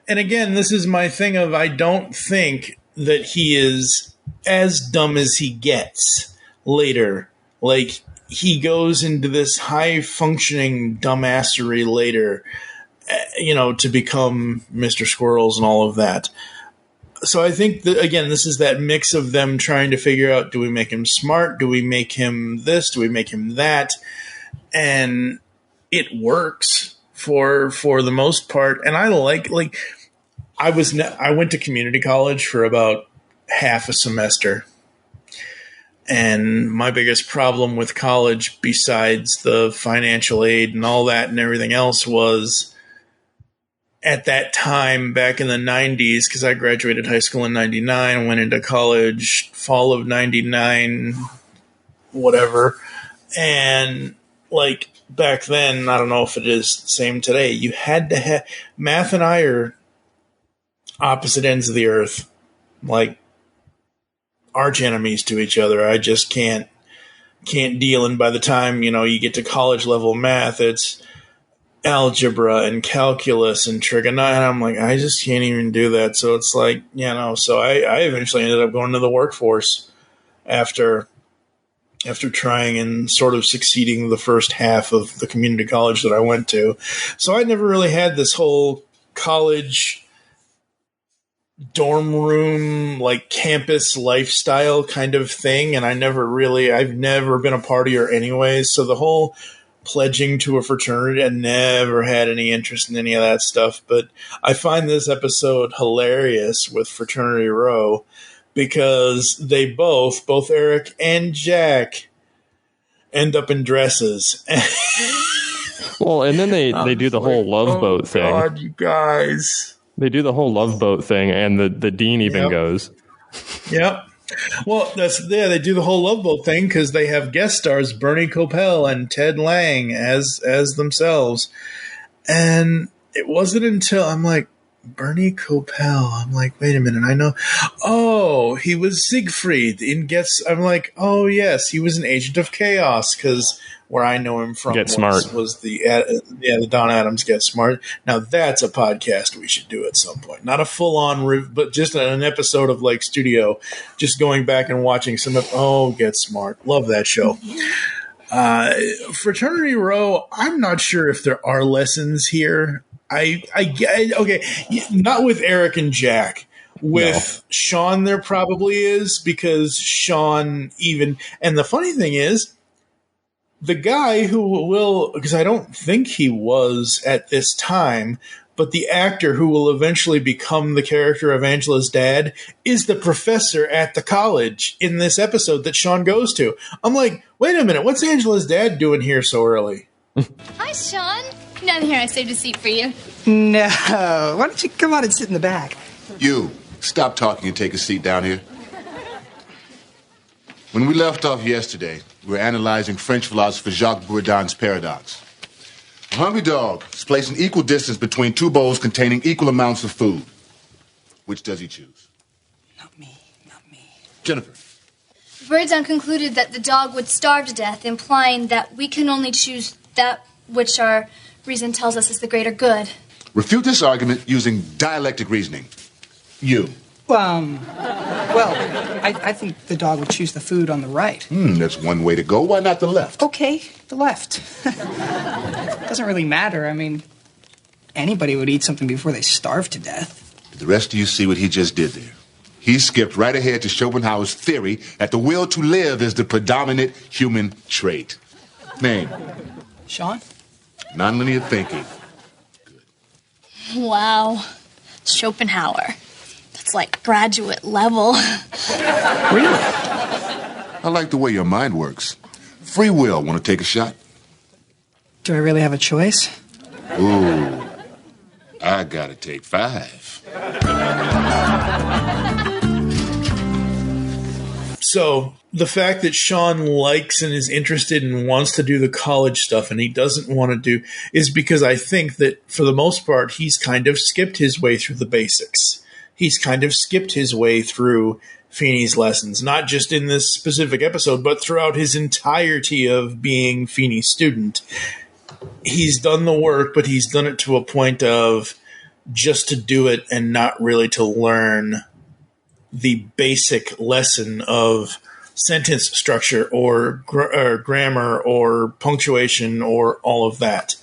And again, this is my thing of I don't think that he is as dumb as he gets later. Like, he goes into this high-functioning dumbassery later, to become Mr. Squirrels and all of that. So I think that, again, this is that mix of them trying to figure out, do we make him smart? Do we make him this? Do we make him that? And it works for the most part. And I I went to community college for about half a semester. And my biggest problem with college, besides the financial aid and all that and everything else, was at that time, back in the 90s, because I graduated high school in 99, went into college fall of 99, whatever. And, back then, I don't know if it is the same today, you had to have – math and I are opposite ends of the earth, arch enemies to each other. I just can't deal. And by the time, you get to college-level math, it's – algebra and calculus and trigonometry, and I'm like, I just can't even do that. So it's so I eventually ended up going to the workforce after trying and sort of succeeding the first half of the community college that I went to. So I never really had this whole college dorm room, campus lifestyle kind of thing, and I've never been a partier anyways, so the whole pledging to a fraternity, I never had any interest in any of that stuff. But I find this episode hilarious with Fraternity Row because they both Eric and Jack, end up in dresses. Well, and then they do the whole love boat thing. Oh, God, you guys. They do the whole love boat thing, and the dean even goes. Yep. Well, they do the whole Love Boat thing because they have guest stars Bernie Kopell and Ted Lang as themselves. And it wasn't until I'm like, Bernie Kopell. I'm like, wait a minute, I know. Oh, he was Siegfried in I'm like, oh yes, he was an agent of chaos because where I know him from was the Don Adams Get Smart. Now that's a podcast we should do at some point. Not a full on, but just an episode of Studio, just going back and watching some of Get Smart. Love that show. Fraternity Row. I'm not sure if there are lessons here. Okay, not with Eric and Jack. With Shawn, there probably is because Shawn and the funny thing is, the guy who will, because I don't think he was at this time, but the actor who will eventually become the character of Angela's dad is the professor at the college in this episode that Shawn goes to. I'm like, wait a minute, what's Angela's dad doing here so early? Hi, Shawn. Come down here, I saved a seat for you. No. Why don't you come on and sit in the back? You, stop talking and take a seat down here. When we left off yesterday, we were analyzing French philosopher Jacques Bourdin's paradox. A hungry dog Place an equal distance between two bowls containing equal amounts of food. Which does he choose? Not me. Jennifer. Birdsong concluded that the dog would starve to death, implying that we can only choose that which our reason tells us is the greater good. Refute this argument using dialectic reasoning. You. I think the dog would choose the food on the right. That's one way to go. Why not the left? Okay, the left. Doesn't really matter. I mean, anybody would eat something before they starve to death. Did the rest of you see what he just did there? He skipped right ahead to Schopenhauer's theory that the will to live is the predominant human trait. Name? Shawn? Nonlinear thinking. Wow. Schopenhauer. That's like graduate level. Really? I like the way your mind works. Free will. Want to take a shot? Do I really have a choice? Ooh. I gotta take 5. So the fact that Shawn likes and is interested and wants to do the college stuff and he doesn't want to do is because I think that for the most part, he's kind of skipped his way through the basics. He's kind of skipped his way through Feeney's lessons, not just in this specific episode, but throughout his entirety of being Feeney's student. He's done the work, but he's done it to a point of just to do it and not really to learn the basic lesson of sentence structure or grammar or punctuation or all of that.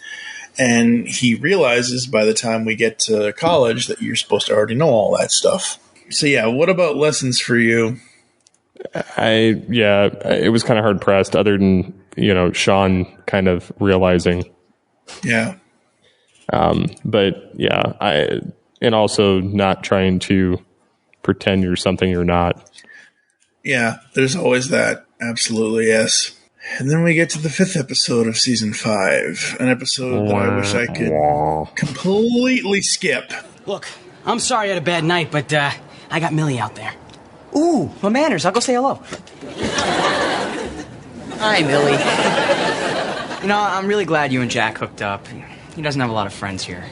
And he realizes by the time we get to college that you're supposed to already know all that stuff. So yeah, what about lessons for you? It was kind of hard pressed other than, Shawn kind of realizing. Yeah. But yeah, and also not trying to pretend you're something you're not. Yeah, there's always that. Absolutely, yes. And then we get to the 5th episode of season 5, an episode that I wish I could completely skip. Look, I'm sorry I had a bad night, but I got Millie out there. Ooh, no manners. I'll go say hello. Hi, Millie. I'm really glad you and Jack hooked up. He doesn't have a lot of friends here.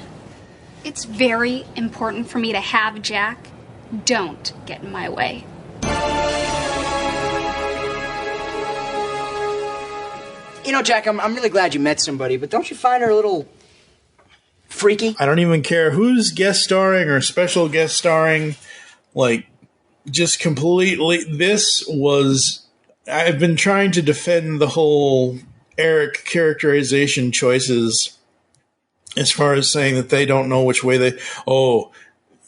It's very important for me to have Jack. Don't get in my way. Jack, I'm really glad you met somebody, but don't you find her a little freaky? I don't even care who's guest starring or special guest starring. Just completely. I've been trying to defend the whole Eric characterization choices as far as saying that they don't know which way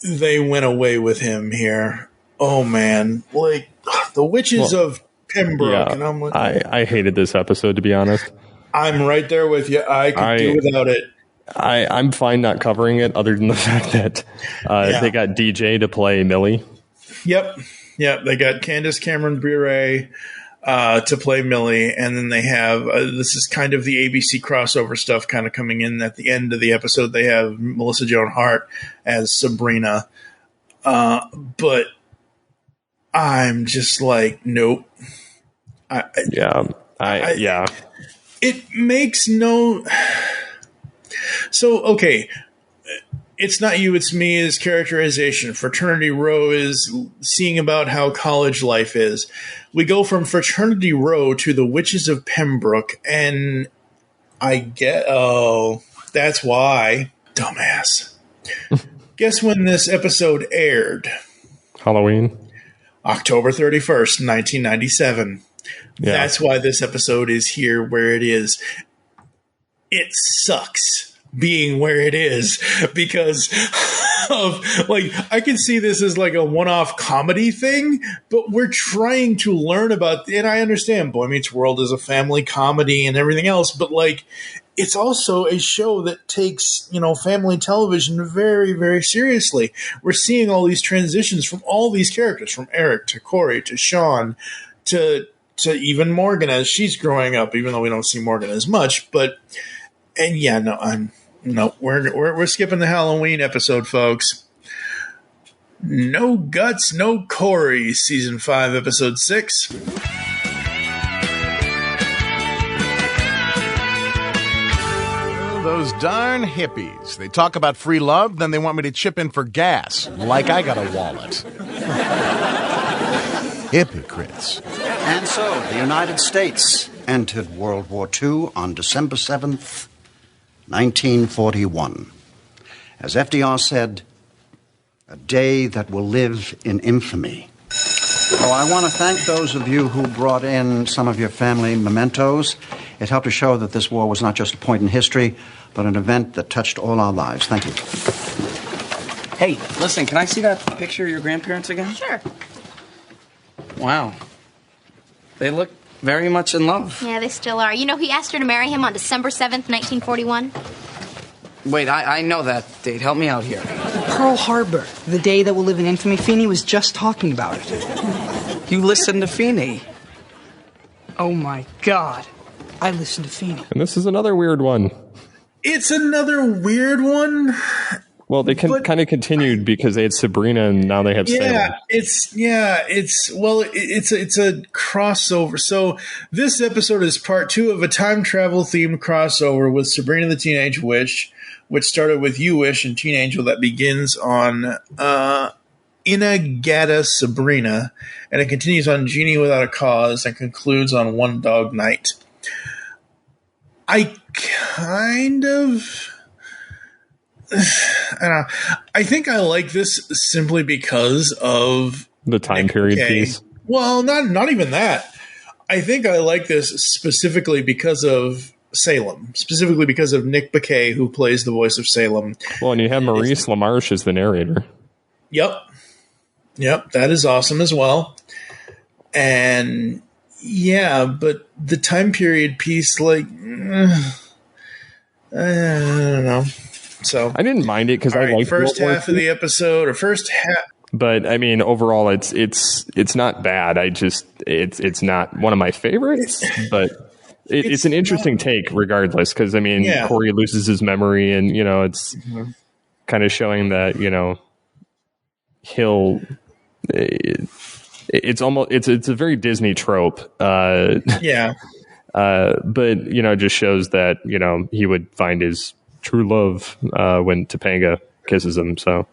they went away with him here. Oh, man. The witches of Pembroke. Yeah, and I'm like, I hated this episode, to be honest. I'm right there with you. I could do without it. I'm fine not covering it other than the fact that they got DJ to play Millie. Yep. They got Candace Cameron Bure to play Millie, and then they have this is kind of the ABC crossover stuff kind of coming in at the end of the episode. They have Melissa Joan Hart as Sabrina, but I'm just like, nope. It makes no. So okay. It's not you, it's me is characterization. Fraternity Row is seeing about how college life is. We go from Fraternity Row to the Witches of Pembroke, and I get, that's why. Dumbass. Guess when this episode aired? Halloween? October 31st, 1997. Yeah. That's why this episode is here where it is. It sucks being where it is because of I can see this as a one-off comedy thing, but we're trying to learn about, and I understand Boy Meets World is a family comedy and everything else, but it's also a show that takes, family television very, very seriously. We're seeing all these transitions from all these characters, from Eric to Corey to Shawn to even Morgan as she's growing up, even though we don't see Morgan as much, we're skipping the Halloween episode, folks. No Guts, No Corey, Season 5, Episode 6. those darn hippies. They talk about free love, then they want me to chip in for gas, like I got a wallet. Hypocrites. And so, the United States entered World War II on December 7th, 1941. As FDR said, a day that will live in infamy. Oh, I want to thank those of you who brought in some of your family mementos. It helped to show that this war was not just a point in history, but an event that touched all our lives. Thank you. Hey, listen, can I see that picture of your grandparents again? Sure. Wow. They look very much in love. Yeah, they still are. You know, he asked her to marry him on December 7th, 1941. Wait, I know that date. Help me out here. Pearl Harbor, the day that will live in infamy. Feeney was just talking about it. You listen to Feeney. Oh, my God. I listen to Feeney. And this is another weird one. It's another weird one. Well, they kind of continued because they had Sabrina and now they have Salem. It's a crossover. So this episode is part 2 of a time travel themed crossover with Sabrina the Teenage Witch, which started with You Wish and Teen Angel, that begins on Inagata Sabrina, and it continues on Genie Without a Cause and concludes on One Dog Night. I don't know. I think I like this simply because of the time period piece. Well, not even that. I think I like this specifically because of Salem, specifically because of Nick Bakay, who plays the voice of Salem. Well, and you have Maurice LaMarche as the narrator. Yep, that is awesome as well. And yeah, but the time period piece, like, I don't know. So I didn't mind it because I liked first half of the episode, or first half. But I mean, overall, it's not bad. It's not one of my favorites, but it's an interesting take, regardless. Because I mean, Corey loses his memory, and it's kind of showing that he'll. It's a very Disney trope. But it just shows that he would find his true love when Topanga kisses him. So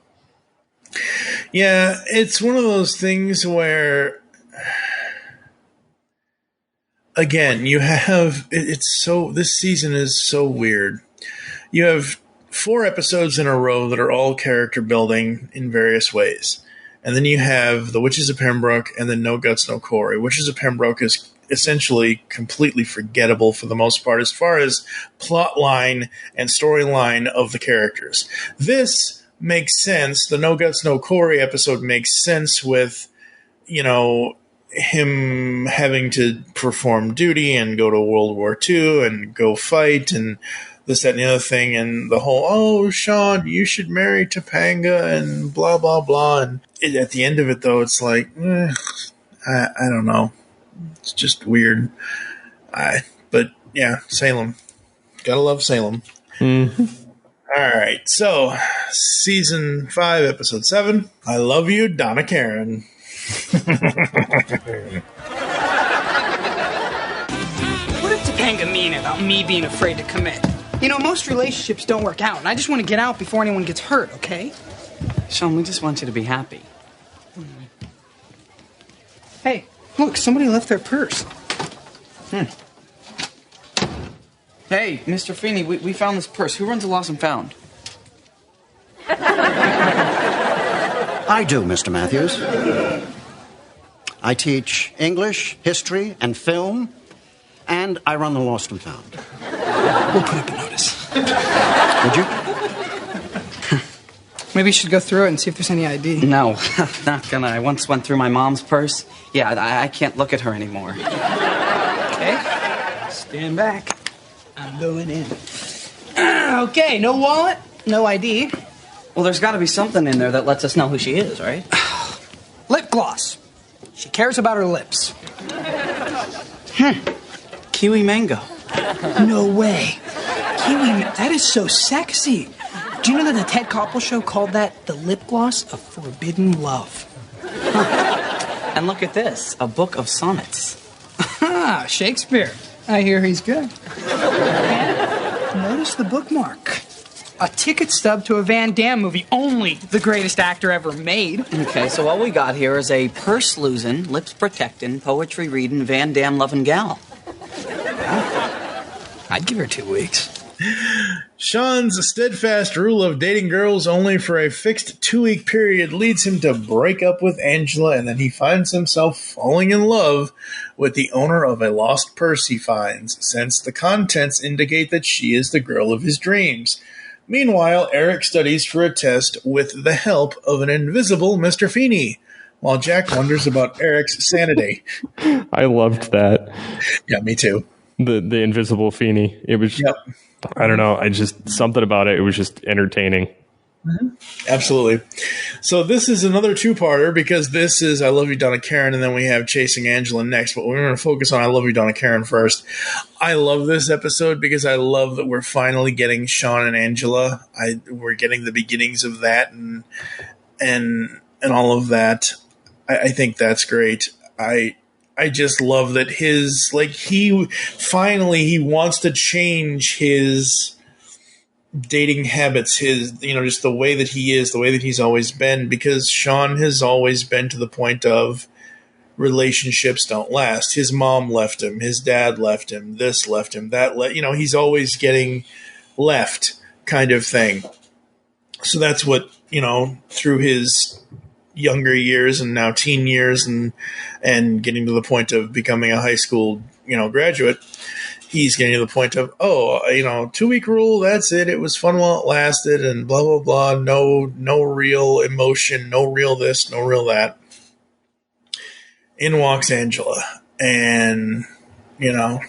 yeah, it's one of those things where, again, you have this season is so weird. You have 4 episodes in a row that are all character building in various ways. And then you have The Witches of Pembroke and then No Guts, No Corey. Witches of Pembroke is essentially completely forgettable for the most part as far as plot line and storyline of the characters. This makes sense. The No Guts, No Corey episode makes sense with, him having to perform duty and go to World War II and go fight and this, that, and the other thing, and the whole, Shawn, you should marry Topanga and blah, blah, blah. And at the end of it, though, it's like, I don't know. It's just weird. But, yeah, Salem. Gotta love Salem. Mm-hmm. All right, so Season 5, Episode 7, I Love You, Donna Karan. What did Topanga mean about me being afraid to commit? Most relationships don't work out, and I just want to get out before anyone gets hurt, okay? Shawn, we just want you to be happy. Hey, look, somebody left their purse. Hey, Mr. Feeney, we found this purse. Who runs the Lost and Found? I do, Mr. Matthews. I teach English, history, and film, and I run the Lost and Found. We'll put up a notice. Would you? Maybe you should go through it and see if there's any ID. No, not gonna. I once went through my mom's purse. Yeah, I can't look at her anymore. Okay, stand back. I'm going in. Okay, no wallet, no ID. Well, there's got to be something in there that lets us know who she is, right? Lip gloss. She cares about her lips. Kiwi mango. No way. That is so sexy. Do you know that the Ted Koppel show called that the lip gloss of forbidden love? And look at this, a book of sonnets. Shakespeare. I hear he's good. Notice the bookmark. A ticket stub to a Van Damme movie. Only the greatest actor ever made. Okay, so what we got here is a purse-losing, lips-protecting, poetry-reading, Van Damme loving gal. I'd give her 2 weeks. Shawn's steadfast rule of dating girls only for a fixed 2-week period leads him to break up with Angela, and then he finds himself falling in love with the owner of a lost purse he finds, since the contents indicate that she is the girl of his dreams. Meanwhile, Eric studies for a test with the help of an invisible Mr. Feeney, while Jack wonders about Eric's sanity. I loved that. Yeah, me too. The invisible Feeney. It was, I don't know, something about it. It was just entertaining. Mm-hmm. Absolutely. So this is another two-parter because this is I Love You, Donna Karan, and then we have Chasing Angela next. But we're going to focus on I Love You, Donna Karan first. I love this episode because I love that we're finally getting Shawn and Angela. We're getting the beginnings of that and all of that. I think that's great. I just love that he wants to change his dating habits, just the way that he is, the way that he's always been, because Shawn has always been to the point of relationships don't last. His mom left him, his dad left him, this left him, that he's always getting left kind of thing. So that's what, through his younger years and now teen years and getting to the point of becoming a high school, graduate, he's getting to the point of, 2-week rule, that's it. It was fun while it lasted and blah, blah, blah. No real emotion, no real this, no real that. In walks Angela. And, or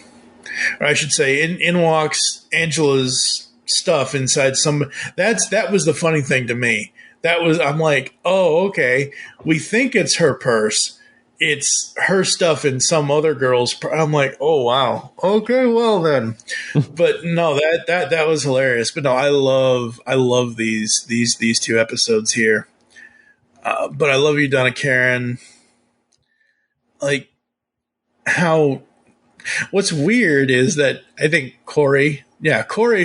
I should say, in walks Angela's stuff inside that was the funny thing to me. I'm like, oh, okay. We think it's her purse. It's her stuff in some other girl's. I'm like, oh wow, okay, well then. But no, that was hilarious. But no, I love these two episodes here. But I Love You, Donna Karan. Like what's weird is that I think Corey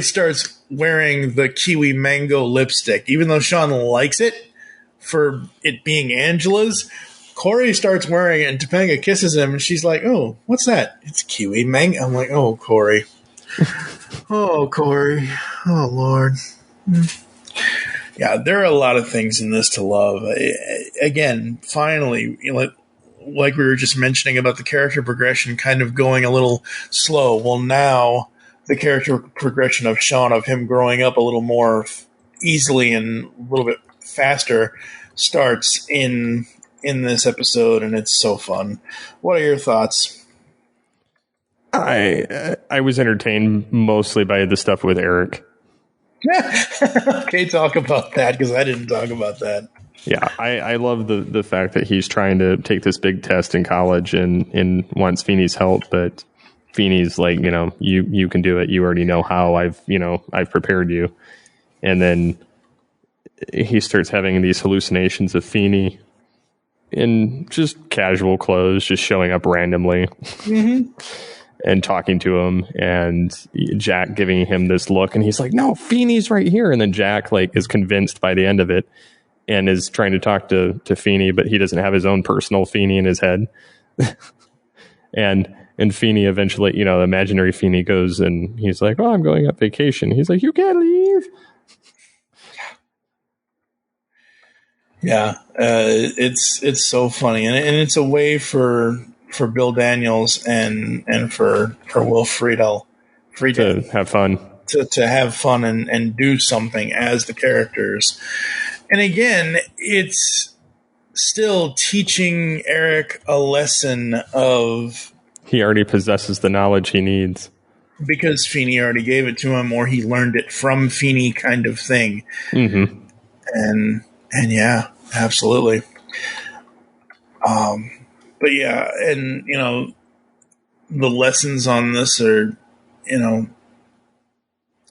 starts wearing the kiwi mango lipstick, even though Shawn likes it for it being Angela's. Corey starts wearing it, and Topanga kisses him, and she's like, oh, what's that? It's kiwi mango. I'm like, oh, Corey. Oh, Corey. Oh, Lord. Yeah, there are a lot of things in this to love. Again, finally, like we were just mentioning about the character progression kind of going a little slow. Well, now the character progression of Shawn, of him growing up a little more easily and a little bit faster, starts in this episode, and it's so fun. What are your thoughts? I was entertained mostly by the stuff with Eric. Okay, talk about that, because I didn't talk about that. Yeah, I love the fact that he's trying to take this big test in college and wants Feeney's help, but Feeney's like, you can do it. You already know how. I've prepared you. And then he starts having these hallucinations of Feeney in just casual clothes, just showing up randomly and talking to him, and Jack giving him this look, and he's like, no, Feeney's right here. And then Jack is convinced by the end of it and is trying to talk to Feeney, but he doesn't have his own personal Feeney in his head. and Feeney eventually, the imaginary Feeney goes, and he's like, oh, I'm going on vacation. He's like, you can't leave. Yeah, it's so funny, and it's a way for Bill Daniels and for Will Friedle to have fun, to have fun and do something as the characters. And again, it's still teaching Eric a lesson of he already possesses the knowledge he needs because Feeney already gave it to him, or he learned it from Feeney, kind of thing. Mm-hmm. And yeah, absolutely. But yeah, and the lessons on this are,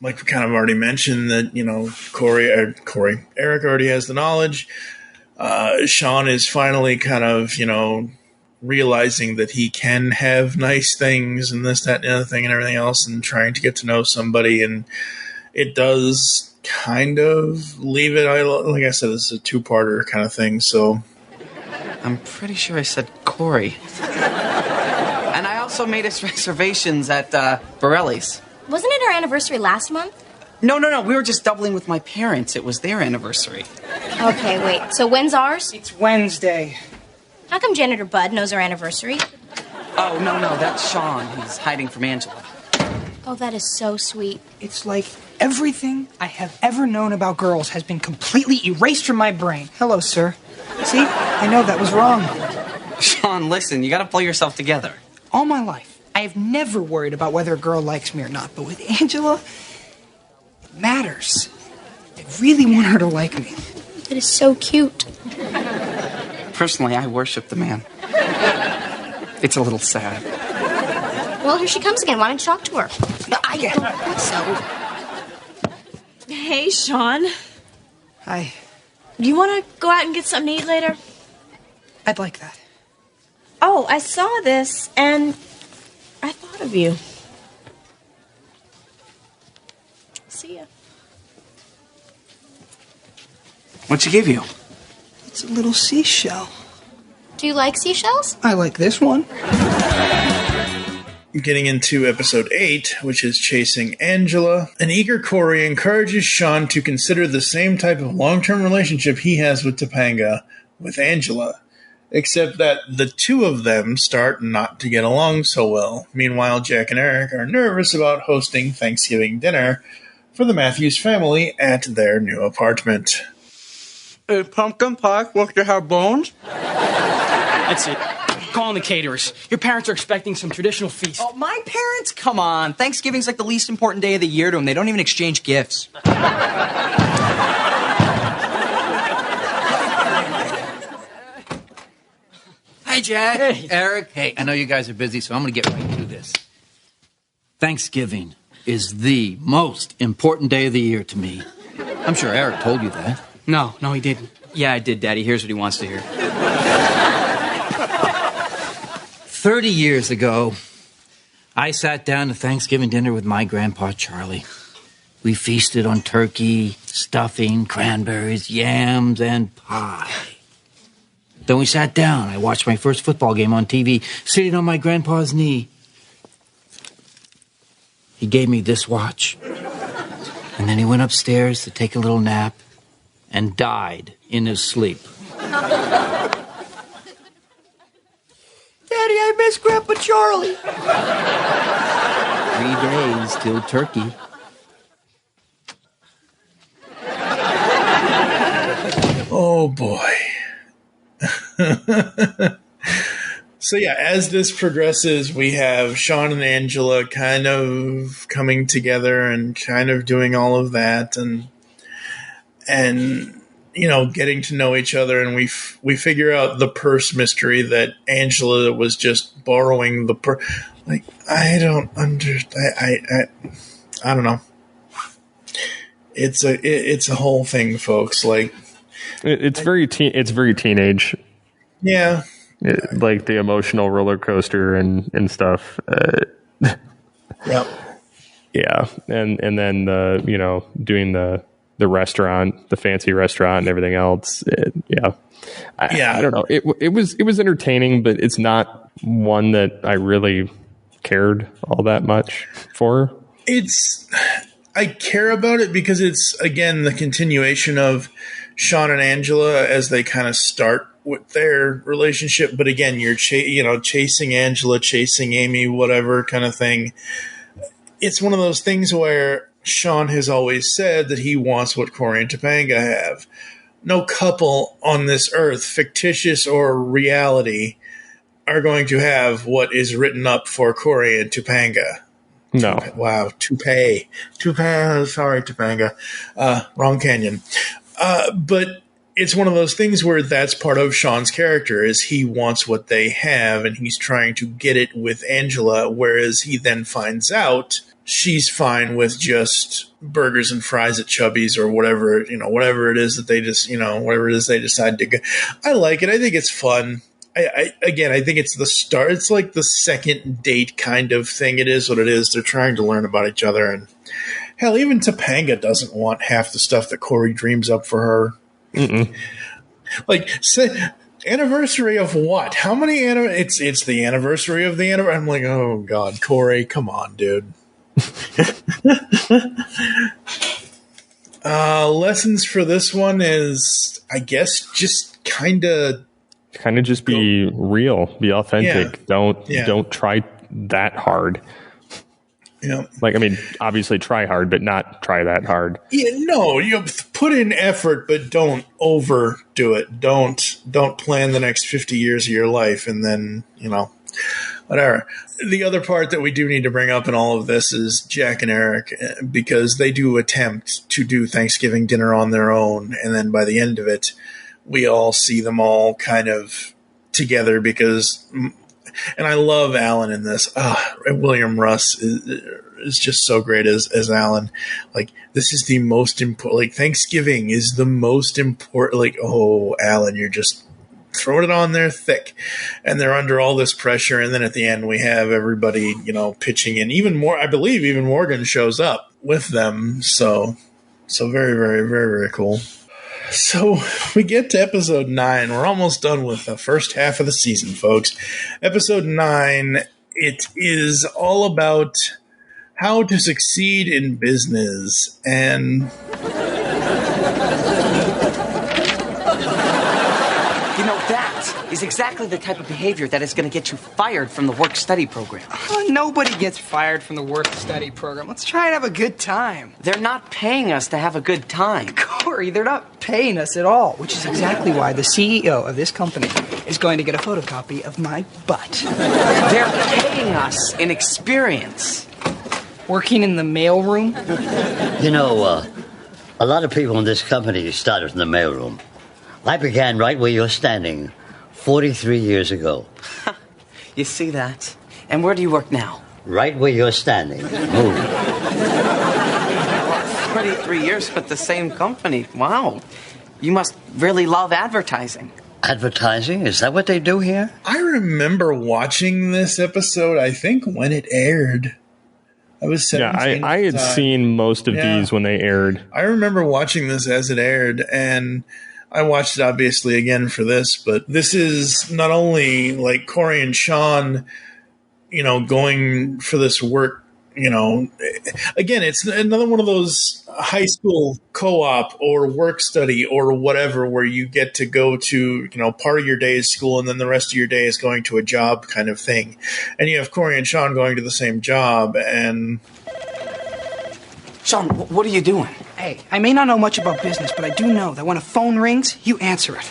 like we kind of already mentioned that, Eric already has the knowledge. Shawn is finally kind of, realizing that he can have nice things and this, that, and the other thing and everything else, and trying to get to know somebody. And it does kind of leave it, like I said, it's a two-parter kind of thing, so. I'm pretty sure I said Corey. And I also made us reservations at Borelli's. Wasn't it our anniversary last month? No. We were just doubling with my parents. It was their anniversary. Okay, wait. So when's ours? It's Wednesday. How come Janitor Bud knows our anniversary? Oh, no. That's Shawn. He's hiding from Angela. Oh, that is so sweet. It's like everything I have ever known about girls has been completely erased from my brain. Hello, sir. See? I know that was wrong. Shawn, listen. You gotta pull yourself together. All my life, I have never worried about whether a girl likes me or not. But with Angela, it matters. I really want her to like me. That is so cute. Personally, I worship the man. It's a little sad. Well, here she comes again. Why don't you talk to her? I don't think so. Hey, Shawn. Hi. Do you want to go out and get something to eat later? I'd like that. Oh, I saw this, and I thought of you. See ya. What'd she give you? It's a little seashell. Do you like seashells? I like this one. Getting into episode 8, which is Chasing Angela, an eager Corey encourages Shawn to consider the same type of long-term relationship he has with Topanga with Angela, except that the two of them start not to get along so well. Meanwhile, Jack and Eric are nervous about hosting Thanksgiving dinner for the Matthews family at their new apartment. A pumpkin pie supposed to have bones? That's it. Calling the caterers. Your parents are expecting some traditional feast. Oh, my parents? Come on. Thanksgiving's like the least important day of the year to them. They don't even exchange gifts. Hi, Jack. Hey. Eric. Hey, I know you guys are busy, so I'm going to get right to this. Thanksgiving is the most important day of the year to me. I'm sure Eric told you that. No, he didn't. Yeah, I did, Daddy. Here's what he wants to hear. 30 years ago, I sat down to Thanksgiving dinner with my grandpa, Charlie. We feasted on turkey, stuffing, cranberries, yams, and pie. Then we sat down. I watched my first football game on TV, sitting on my grandpa's knee. He gave me this watch. And then he went upstairs to take a little nap and died in his sleep. Daddy, I miss Grandpa Charlie. 3 days till turkey. Oh, boy. So, yeah, as this progresses, we have Shawn and Angela kind of coming together and kind of doing all of that and you know, getting to know each other, and we figure out the purse mystery that Angela was just borrowing the purse. Like, I don't know. It's a whole thing, folks. Like, it's very teenage. Yeah. Like the emotional roller coaster and stuff. Yep. Yeah, and then you know, doing the restaurant, the fancy restaurant, and everything else. I don't know. It was entertaining, but it's not one that I really cared all that much for. I care about it because it's, again, the continuation of Shawn and Angela as they kind of start with their relationship. But again, you're chasing Angela, chasing Amy, whatever kind of thing. It's one of those things where Shawn has always said that he wants what Corey and Topanga have. No couple on this earth, fictitious or reality, are going to have what is written up for Corey and Topanga. No. Wow, Topanga. Sorry, Topanga. Wrong canyon. But it's one of those things where that's part of Shawn's character, is he wants what they have, and he's trying to get it with Angela, whereas he then finds out she's fine with just burgers and fries at Chubby's or whatever it is that they just, whatever it is they decide to go. I like it. I think it's fun. I think it's the start. It's like the second date kind of thing. It is what it is. They're trying to learn about each other. And hell, even Topanga doesn't want half the stuff that Corey dreams up for her. Mm-mm. Like, anniversary of what? How many it's the anniversary of the anniversary. I'm like, oh God, Corey, come on, dude. Lessons for this one is, I guess, just kind of just be real, be authentic. Yeah. Don't try that hard. Yeah. Like, I mean, obviously try hard, but not try that hard. Yeah, no, you put in effort, but don't overdo it. Don't plan the next 50 years of your life and then, whatever. The other part that we do need to bring up in all of this is Jack and Eric, because they do attempt to do Thanksgiving dinner on their own. And then by the end of it, we all see them all kind of together because, and I love Alan in this. William Russ is just so great as Alan. Like, this is the most important, like, Thanksgiving is the most important, like, oh, Alan, you're just throwing it on there thick, and they're under all this pressure. And then at the end, we have everybody, pitching in. Even more, I believe, even Morgan shows up with them. So very, very, very, very cool. So we get to episode 9. We're almost done with the first half of the season, folks. Episode 9. It is all about how to succeed in business, and that is exactly the type of behavior that is going to get you fired from the work-study program. Oh, nobody gets fired from the work-study program. Let's try and have a good time. They're not paying us to have a good time. Corey, they're not paying us at all, which is exactly why the CEO of this company is going to get a photocopy of my butt. They're paying us in experience. Working in the mailroom? A lot of people in this company started in the mailroom. I began right where you're standing 43 years ago. You see that? And where do you work now? Right where you're standing. Move. 33 years with the same company. Wow. You must really love advertising. Advertising? Is that what they do here? I remember watching this episode, I think, when it aired. I was 17. Yeah, I had seen most of these when they aired. I remember watching this as it aired, and I watched it obviously again for this, but this is not only like Corey and Shawn, going for this work, again, it's another one of those high school co-op or work study or whatever, where you get to go to, part of your day is school and then the rest of your day is going to a job kind of thing. And you have Corey and Shawn going to the same job. And Shawn, what are you doing? Hey, I may not know much about business, but I do know that when a phone rings, you answer it.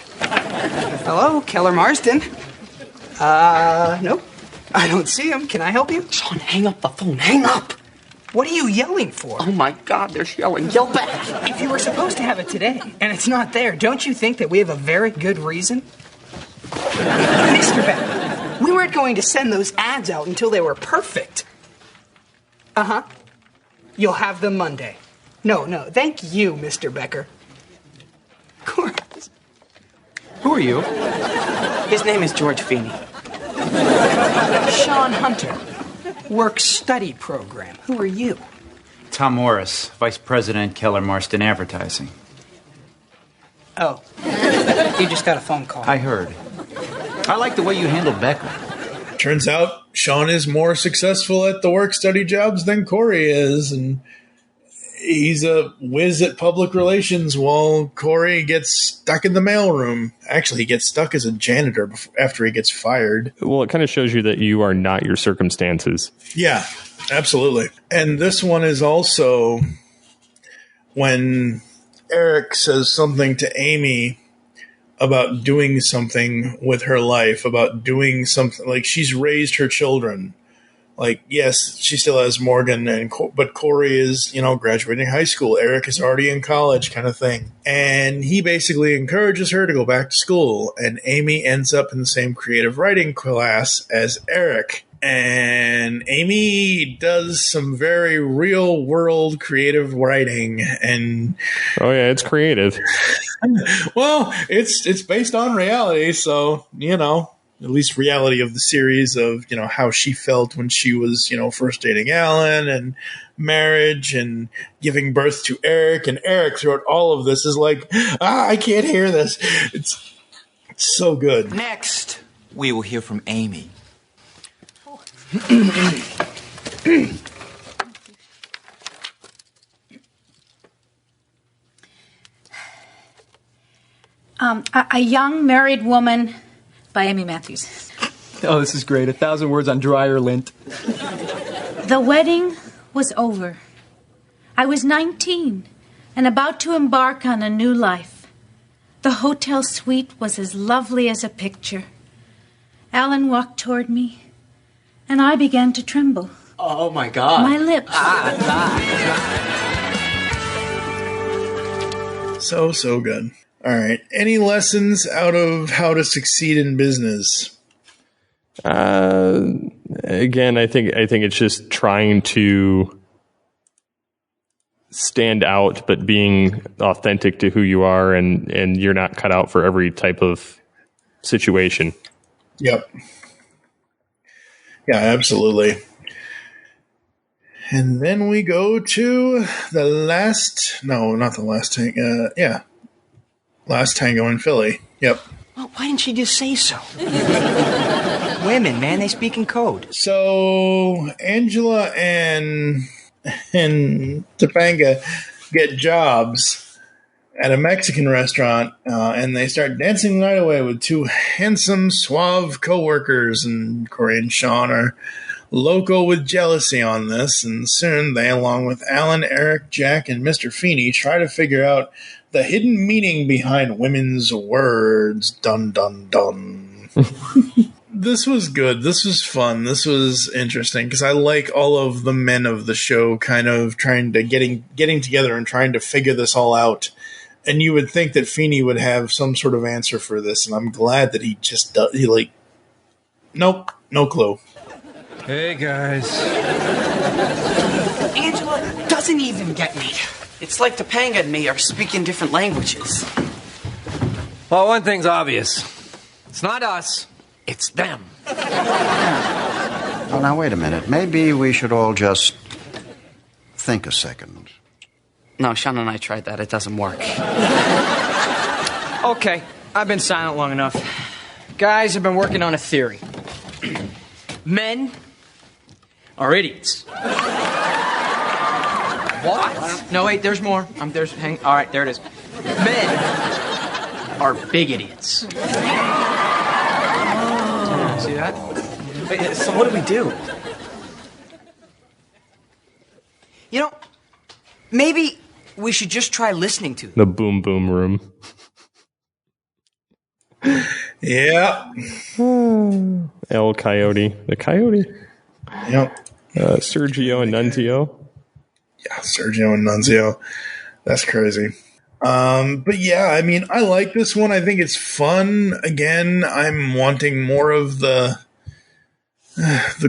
Hello, Keller Marsden. Nope. I don't see him. Can I help you? Shawn, hang up the phone. Hang up! What are you yelling for? Oh my God, they're yelling. Yell back! If you were supposed to have it today, and it's not there, don't you think that we have a very good reason? Mr. Beck, we weren't going to send those ads out until they were perfect. Uh-huh. You'll have them Monday. No, thank you, Mr. Becker. Who are you? His name is George Feeney. Shawn Hunter. Work-study program. Who are you? Tom Morris, Vice President, Keller Marsden Advertising. Oh. You just got a phone call. I heard. I like the way you handled Becker. Turns out Shawn is more successful at the work-study jobs than Corey is, and he's a whiz at public relations while Corey gets stuck in the mailroom. Actually, he gets stuck as a janitor after he gets fired. Well, it kind of shows you that you are not your circumstances. Yeah, absolutely. And this one is also when Eric says something to Amy about doing something with her life, about doing something, like she's raised her children. Like, yes, she still has Morgan, but Corey is, graduating high school. Eric is already in college, kind of thing. And he basically encourages her to go back to school. And Amy ends up in the same creative writing class as Eric. And Amy does some very real world creative writing. And oh yeah, it's creative. Well, it's based on reality, so at least reality of the series of, how she felt when she was, first dating Alan and marriage and giving birth to Eric. And Eric throughout all of this is like, I can't hear this. It's so good. Next, we will hear from Amy. A Young Married Woman by Amy Matthews. Oh, this is great. 1,000 words on dryer lint. The wedding was over. I was 19 and about to embark on a new life. The hotel suite was as lovely as a picture. Alan walked toward me, and I began to tremble. Oh, my God. My lips. So good. All right. Any lessons out of how to succeed in business? Again, I think it's just trying to stand out, but being authentic to who you are, and you're not cut out for every type of situation. Yep. Yeah, absolutely. And then we go to the last, no, not the last tango. Last Tango in Philly. Yep. Well, why didn't she just say so? Women, man, they speak in code. So Angela and Topanga get jobs at a Mexican restaurant, and they start dancing the night away with two handsome, suave co-workers, and Corey and Shawn are loco with jealousy on this, and soon they, along with Alan, Eric, Jack, and Mr. Feeney, try to figure out the hidden meaning behind women's words. Dun, dun, dun. This was good. This was fun. This was interesting because I like all of the men of the show kind of trying to getting together and trying to figure this all out. And you would think that Feeney would have some sort of answer for this, and I'm glad that he just does. Nope, no clue. Hey, guys. Angela doesn't even get me. It's like Topanga and me are speaking different languages. Well, one thing's obvious. It's not us, it's them. Oh, now, wait a minute. Maybe we should all just think a second. No, Shawn and I tried that. It doesn't work. Okay, I've been silent long enough. Guys, I've been working on a theory. Men are idiots. What? No, wait, there's more. All right, there it is. Men are big idiots. See that? Wait, so what do we do? Maybe we should just try listening to them. The boom boom room. Yeah. El Coyote. The Coyote. Yep. Sergio and Nunzio. Yeah, Sergio and Nunzio. That's crazy. But yeah, I mean, I like this one. I think it's fun. Again, I'm wanting more of the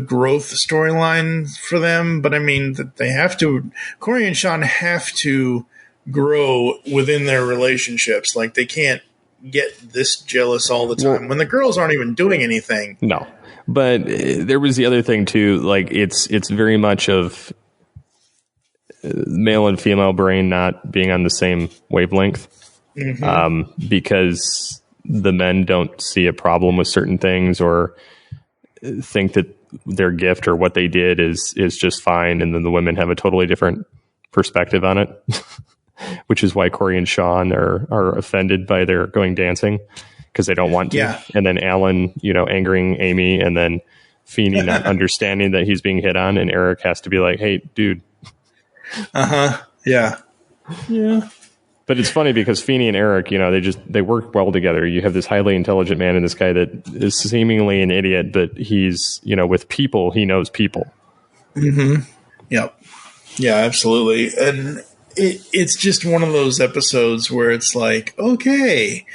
growth storyline for them. But I mean, that they have to. Corey and Shawn have to grow within their relationships. Like, they can't get this jealous all the time when the girls aren't even doing anything. No. But there was the other thing too. Like, it's very much of male and female brain not being on the same wavelength, because the men don't see a problem with certain things or think that their gift or what they did is just fine, and then the women have a totally different perspective on it, which is why Corey and Shawn are offended by their going dancing because they don't want to. Yeah. And then Alan, angering Amy, and then Feeney not understanding that he's being hit on, and Eric has to be like, "Hey, dude." Yeah. But it's funny because Feeney and Eric, they work well together. You have this highly intelligent man and this guy that is seemingly an idiot, but he's, with people, he knows people. Yep. Yeah, absolutely. And it's just one of those episodes where it's like, okay,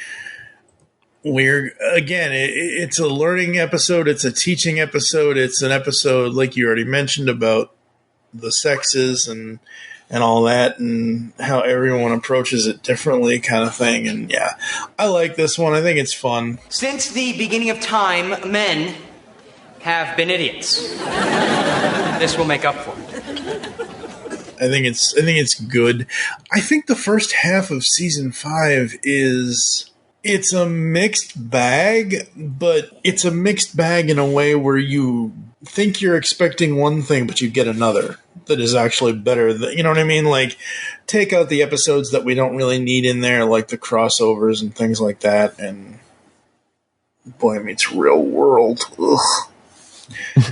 it's a learning episode. It's a teaching episode. It's an episode, like you already mentioned, about the sexes and and all that, and how everyone approaches it differently kind of thing. And yeah, I like this one. I think it's fun. Since the beginning of time, men have been idiots. This will make up for it. I think it's good. I think the first half of season 5 it's a mixed bag, but it's a mixed bag in a way where you think you're expecting one thing, but you get another that is actually better. You know what I mean? Like, take out the episodes that we don't really need in there, like the crossovers and things like that, and Boy Meets Real World. Ugh.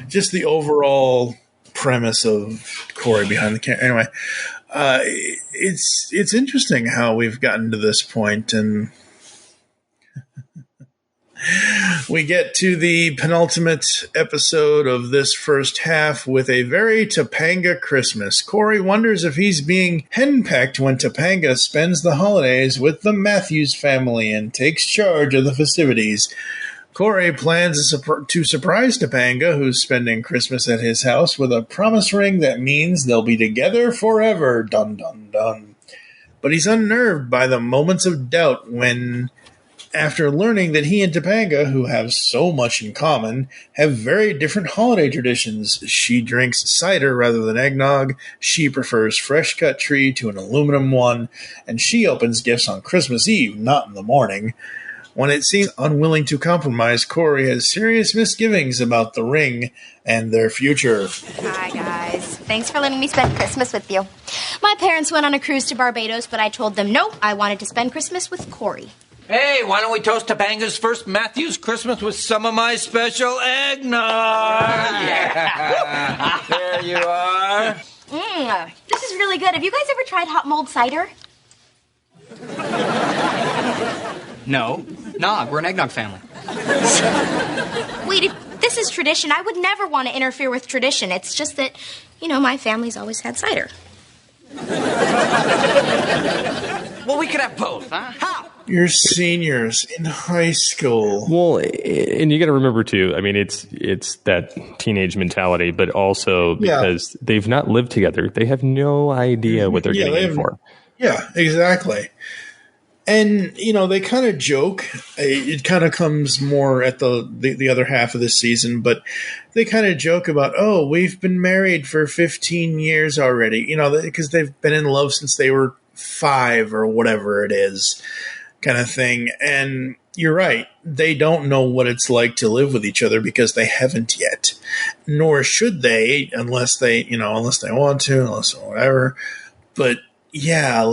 Just the overall premise of Corey behind the camera. Anyway, it's interesting how we've gotten to this point, and we get to the penultimate episode of this first half with a very Topanga Christmas. Corey wonders if he's being henpecked when Topanga spends the holidays with the Matthews family and takes charge of the festivities. Corey plans to surprise Topanga, who's spending Christmas at his house, with a promise ring that means they'll be together forever. Dun, dun, dun. But he's unnerved by the moments of doubt when, after learning that he and Topanga, who have so much in common, have very different holiday traditions. She drinks cider rather than eggnog, she prefers fresh cut tree to an aluminum one, and she opens gifts on Christmas Eve, not in the morning. When it seems unwilling to compromise, Corey has serious misgivings about the ring and their future. Hi, guys. Thanks for letting me spend Christmas with you. My parents went on a cruise to Barbados, but I told them no, I wanted to spend Christmas with Corey. Hey, why don't we toast Topanga's first Matthews Christmas with some of my special eggnog? Yeah. There you are. This is really good. Have you guys ever tried hot mold cider? No. Nog, we're an eggnog family. Wait, if this is tradition, I would never want to interfere with tradition. It's just that, my family's always had cider. Well, we could have both, huh? How? You're seniors in high school. Well, and you got to remember too. I mean, it's that teenage mentality, but also because they've not lived together, they have no idea what they're getting in for. Yeah, exactly. And they kind of joke. It kind of comes more at the other half of the season, but they kind of joke about, oh, we've been married for 15 years already. Because they've been in love since they were 5 or whatever it is. Kind of thing. And you're right. They don't know what it's like to live with each other because they haven't yet. Nor should they unless they want to, unless whatever. But yeah,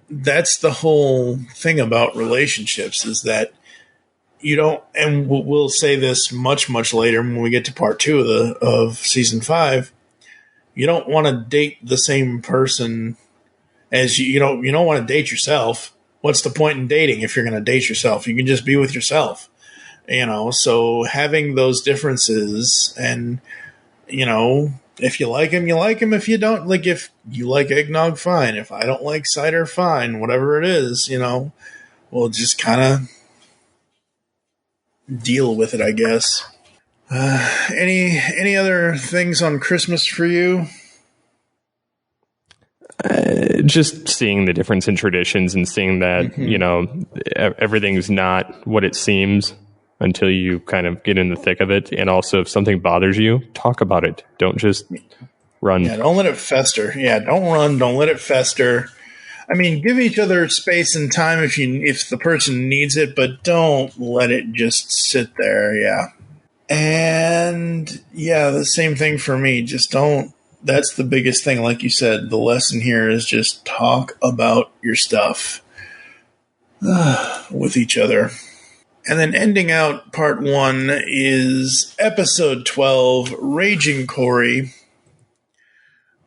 that's the whole thing about relationships is that you don't, and we'll say this much, much later when we get to part 2 of season 5, you don't want to date the same person as you don't want to date yourself. What's the point in dating if you're going to date yourself? You can just be with yourself, so having those differences and, if you like them, you like them. If you don't, if you like eggnog, fine. If I don't like cider, fine. Whatever it is, we'll just kind of deal with it, I guess. Any other things on Christmas for you? Just seeing the difference in traditions and seeing that, everything's not what it seems until you kind of get in the thick of it. And also, if something bothers you, talk about it. Don't just run. Yeah, don't let it fester. Yeah, don't run. Don't let it fester. I mean, give each other space and time if the person needs it, but don't let it just sit there. Yeah. And yeah, the same thing for me. Just don't. That's the biggest thing. Like you said, the lesson here is just talk about your stuff with each other. And then ending out part 1 is episode 12, Raging Corey.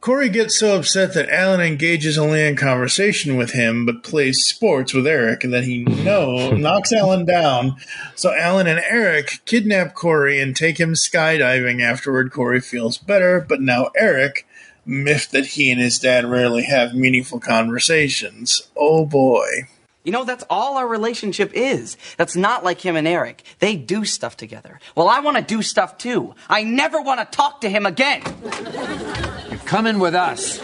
Corey gets so upset that Alan engages only in conversation with him, but plays sports with Eric, and then he knocks Alan down. So Alan and Eric kidnap Corey and take him skydiving. Afterward, Corey feels better, but now Eric, miffed that he and his dad rarely have meaningful conversations. Oh boy. That's all our relationship is. That's not like him and Eric. They do stuff together. Well, I want to do stuff too. I never want to talk to him again. You're coming with us.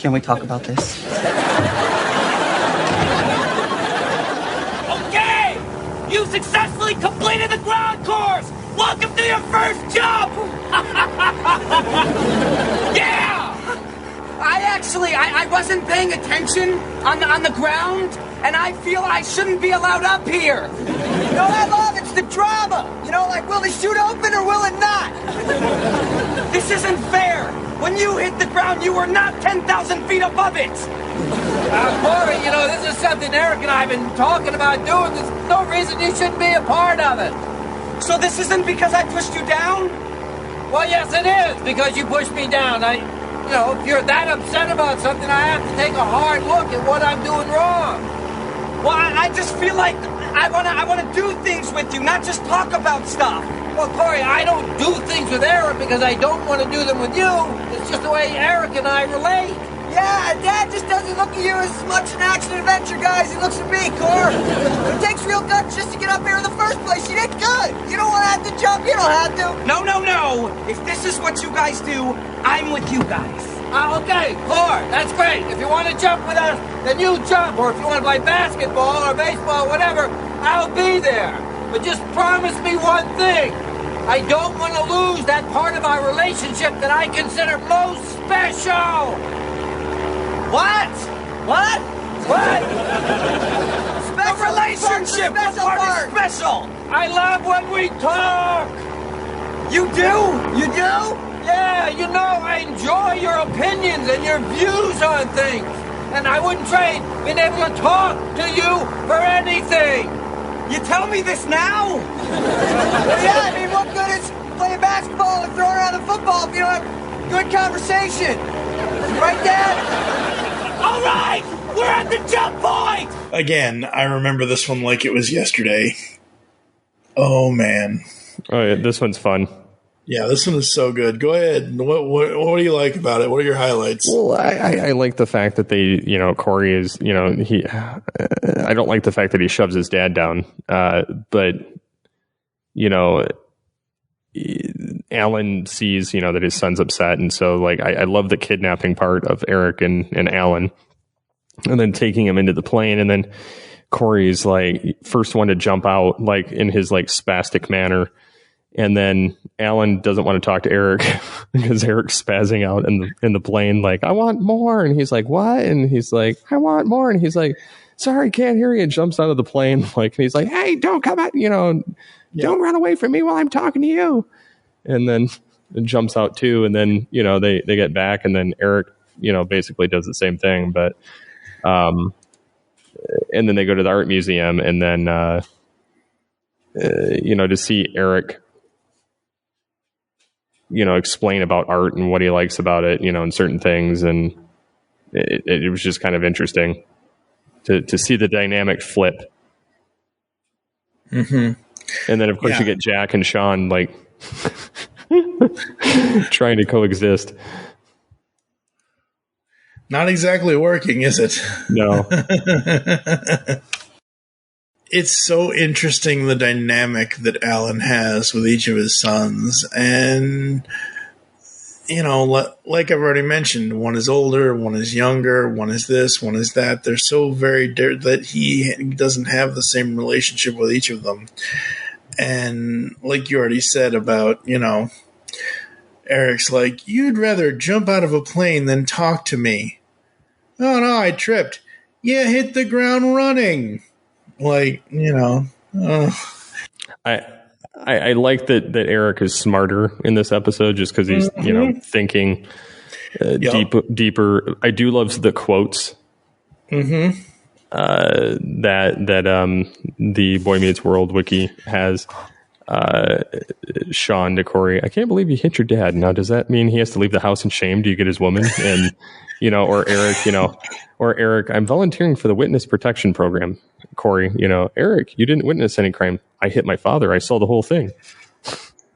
Can we talk about this? Okay! You successfully completed the ground course! Welcome to your first jump! Yeah! I wasn't paying attention on the ground, and I feel I shouldn't be allowed up here. No, I love it's the drama. You know, like, will the chute open or will it not? This isn't fair. When you hit the ground, you were not 10,000 feet above it. Corey, you know, this is something Eric and I have been talking about doing. There's no reason you shouldn't be a part of it. So this isn't because I pushed you down? Well, yes, it is, because you pushed me down. You know, if you're that upset about something, I have to take a hard look at what I'm doing wrong. Well, I just feel like I wanna do things with you, not just talk about stuff. Well, Corey, I don't do things with Eric because I don't want to do them with you. It's just the way Eric and I relate. Yeah, Dad just doesn't look at you as much an action-adventure guy as he looks at me, Cor. It takes real guts just to get up here in the first place. You did good. You don't want to have to jump. You don't have to. No. If this is what you guys do, I'm with you guys. Okay, Cor, that's great. If you want to jump with us, then you jump. Or if you want to play basketball or baseball, whatever, I'll be there. But just promise me one thing. I don't want to lose that part of our relationship that I consider most special. What? What? Special relationship. What part is special? I love when we talk. You do? You do? Yeah, you know, I enjoy your opinions and your views on things. And I wouldn't trade being able to talk to you for anything. You tell me this now? Well, yeah, I mean, what good is playing basketball and throwing around the football if you don't have good conversation? Right, Dad? All right! We're at the jump point! Again, I remember this one like it was yesterday. Oh, man. Oh, yeah, this one's fun. Yeah, this one is so good. Go ahead. What do you like about it? What are your highlights? Well, I like the fact that Corey is, I don't like the fact that he shoves his dad down. But, Alan sees, that his son's upset. And so, like, I love the kidnapping part of Eric and Alan. And then taking him into the plane. And then Corey's, like, first one to jump out, like, in his, like, spastic manner. And then Alan doesn't want to talk to Eric because Eric's spazzing out in the plane, like, I want more. And he's like, what? And he's like, I want more. And he's like, sorry, can't hear you. And jumps out of the plane. Like, and he's like, hey, don't come out, don't run away from me while I'm talking to you. And then it jumps out too. And then, they get back, and then Eric, basically does the same thing. But, and then they go to the art museum, and then, to see Eric, explain about art and what he likes about it, and certain things. And it was just kind of interesting to see the dynamic flip. Mm-hmm. And then, of course, you get Jack and Shawn, like, trying to coexist. Not exactly working, is it? No. It's so interesting, the dynamic that Alan has with each of his sons. And, like I've already mentioned, one is older, one is younger, one is this, one is that. They're so very that he doesn't have the same relationship with each of them. And like you already said about, Eric's like, you'd rather jump out of a plane than talk to me. Oh, no, I tripped. Yeah, hit the ground running. Like, I like that Eric is smarter in this episode just because he's, thinking deeper. I do love the quotes that the Boy Meets World wiki has. Shawn to Corey, I can't believe you hit your dad. Now, does that mean he has to leave the house in shame? Do you get his woman? And, or Eric, I'm volunteering for the witness protection program. Corey, Eric, you didn't witness any crime. I hit my father. I saw the whole thing.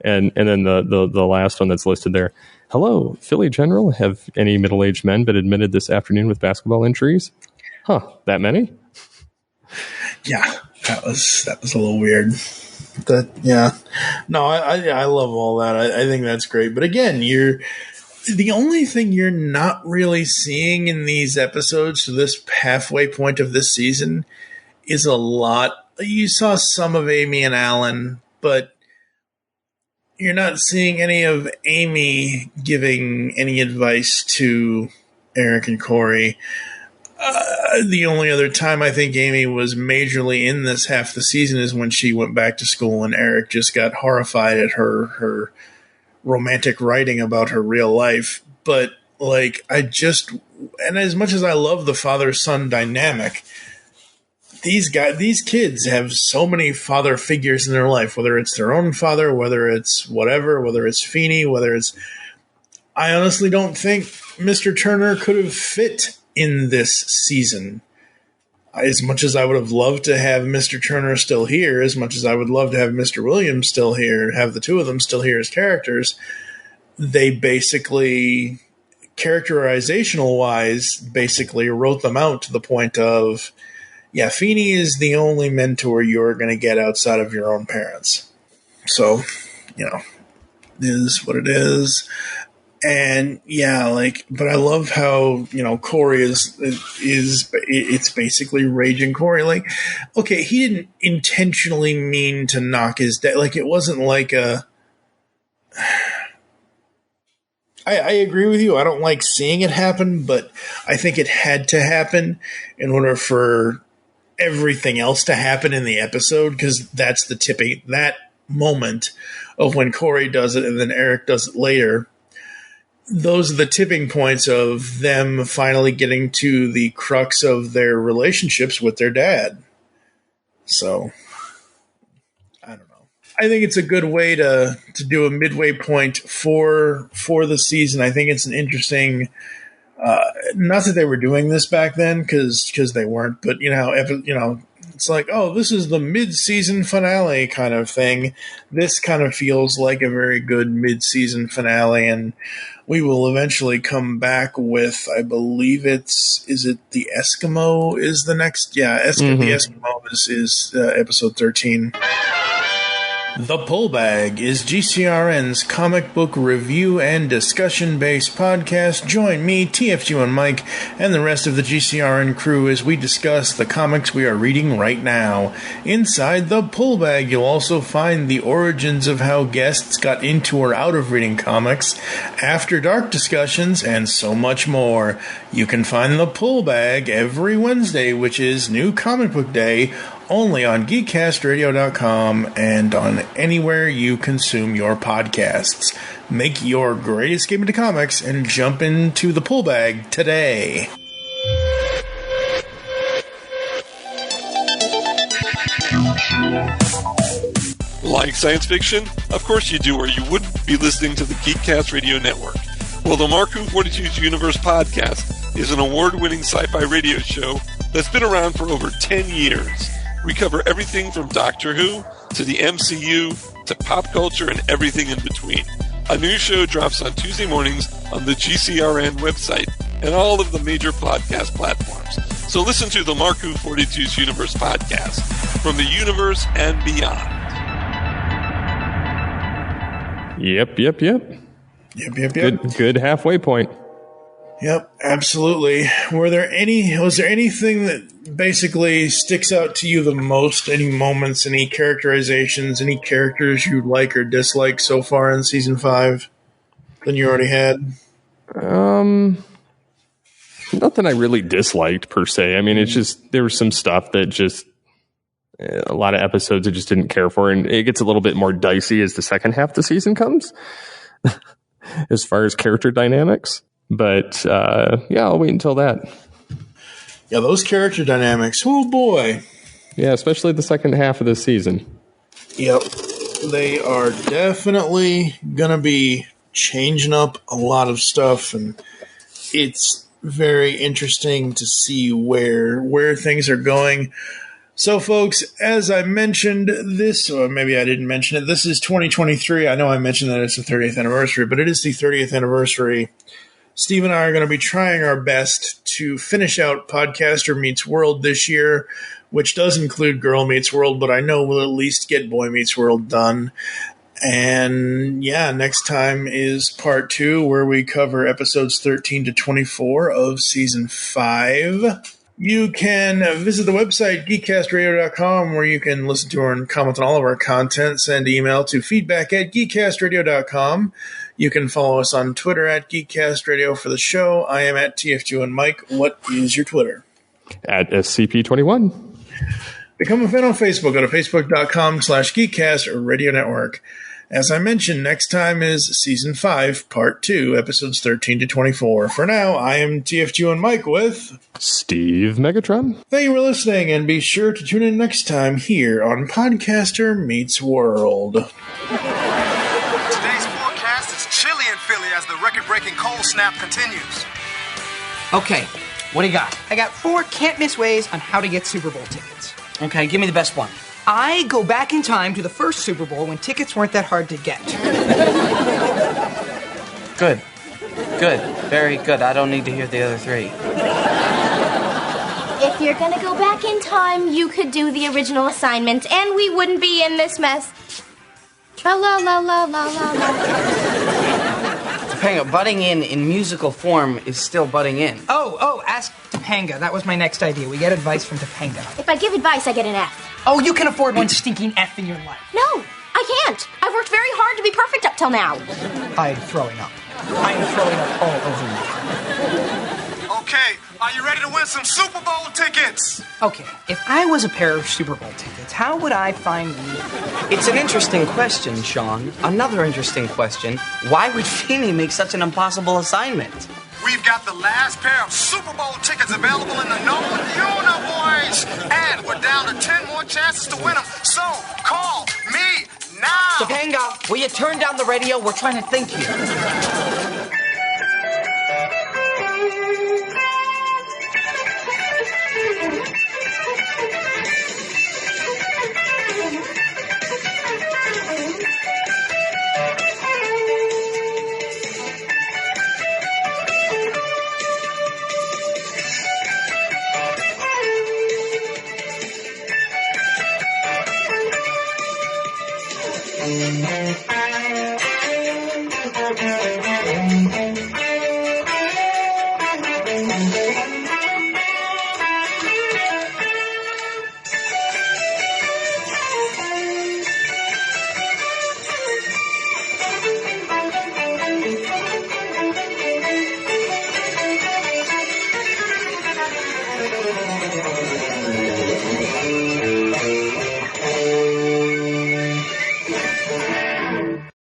And then the last one that's listed there. Hello, Philly General. Have any middle-aged men been admitted this afternoon with basketball injuries? Huh, that many? Yeah, that was a little weird. No, I love all that. I think that's great. But again, The only thing you're not really seeing in these episodes to this halfway point of this season is a lot. You saw some of Amy and Alan, but you're not seeing any of Amy giving any advice to Eric and Corey. The only other time I think Amy was majorly in this half the season is when she went back to school and Eric just got horrified at her romantic writing about her real life. But like, and as much as I love the father-son dynamic, these kids have so many father figures in their life, whether it's their own father, whether it's whatever, whether it's Feeney, I honestly don't think Mr. Turner could have fit in this season. As much as I would have loved to have Mr. Turner still here, as much as I would love to have Mr. Williams still here, have the two of them still here as characters, they basically, characterizational-wise, basically wrote them out to the point of, yeah, Feeney is the only mentor you're going to get outside of your own parents. So, it is what it is. And yeah, but I love how, Corey it's basically raging Corey. Like, okay, he didn't intentionally mean to knock his dad. Like, it wasn't like I agree with you. I don't like seeing it happen, but I think it had to happen in order for everything else to happen in the episode, because that's the tipping, that moment of when Corey does it and then Eric does it later. Those are the tipping points of them finally getting to the crux of their relationships with their dad. So, I don't know. I think it's a good way to do a midway point for the season. I think it's an interesting. Not that they were doing this back then, because they weren't. But it's like, oh, this is the mid-season finale kind of thing. This kind of feels like a very good mid-season finale, and we will eventually come back with, I believe is it the Eskimo is the next? Yeah, The Eskimo is episode 13. The Pull Bag is GCRN's comic book review and discussion-based podcast. Join me, TFG1Mike, and the rest of the GCRN crew as we discuss the comics we are reading right now. Inside the Pull Bag, you'll also find the origins of how guests got into or out of reading comics, after dark discussions, and so much more. You can find the Pull Bag every Wednesday, which is New Comic Book Day, only on geekcastradio.com and on anywhere you consume your podcasts. Make your great escape into comics and jump into the Pull Bag today. Like science fiction? Of course you do, or you wouldn't be listening to the Geekcast Radio Network. Well, the Marku 42's Universe podcast is an award-winning sci-fi radio show that's been around for over 10 years. We cover everything from Doctor Who to the MCU to pop culture and everything in between. A new show drops on Tuesday mornings on the GCRN website and all of the major podcast platforms. So listen to the Marku 42's Universe podcast from the universe and beyond. Yep. Good halfway point. Yep, absolutely. Was there anything that basically sticks out to you the most? Any moments, any characterizations, any characters you like or dislike so far in season 5 than you already had? Nothing I really disliked per se. I mean, it's just, there was some stuff that just, a lot of episodes I just didn't care for, and it gets a little bit more dicey as the second half of the season comes, as far as character dynamics. But, I'll wait until that. Yeah, those character dynamics, oh boy. Yeah, especially the second half of the season. Yep. They are definitely going to be changing up a lot of stuff, and it's very interesting to see where things are going. So, folks, as I mentioned this, or maybe I didn't mention it, this is 2023. I know I mentioned that it's the 30th anniversary, but it is the 30th anniversary. Steve and I are going to be trying our best to finish out Podcaster Meets World this year, which does include Girl Meets World, but I know we'll at least get Boy Meets World done. And yeah, next time is part 2, where we cover episodes 13 to 24 of season 5. You can visit the website, geekcastradio.com, where you can listen to and comment on all of our content. Send email to feedback@geekcastradio.com. You can follow us on Twitter @geekcastradio for the show. I am @TFG1Mike. What is your Twitter? @SCP21. Become a fan on Facebook. Go to facebook.com/Geekcast Radio Network. As I mentioned, next time is Season 5, Part 2, Episodes 13 to 24. For now, I am TFG1Mike with Steve Megatron. Thank you for listening, and be sure to tune in next time here on Podcaster Meets World. Today's forecast is chilly in Philly as the record-breaking cold snap continues. Okay, what do you got? I got 4 can't-miss ways on how to get Super Bowl tickets. Okay, give me the best one. I go back in time to the first Super Bowl when tickets weren't that hard to get. Good. Good. Very good. I don't need to hear the other 3. If you're gonna go back in time, you could do the original assignment, and we wouldn't be in this mess. Tra-la-la-la-la-la-la. Topanga, butting in musical form is still butting in. Oh, ask Topanga. That was my next idea. We get advice from Topanga. If I give advice, I get an F. Oh, you can afford one stinking F in your life. No, I can't. I've worked very hard to be perfect up till now. I'm throwing up. I'm throwing up all over you. Okay, are you ready to win some Super Bowl tickets? Okay, if I was a pair of Super Bowl tickets, how would I find you? It's an interesting question, Shawn. Another interesting question. Why would Feeney make such an impossible assignment? We've got the last pair of Super Bowl tickets available in the known universe, and we're down to 10 more chances to win them. So call me now. Topanga, will you turn down the radio? We're trying to think here.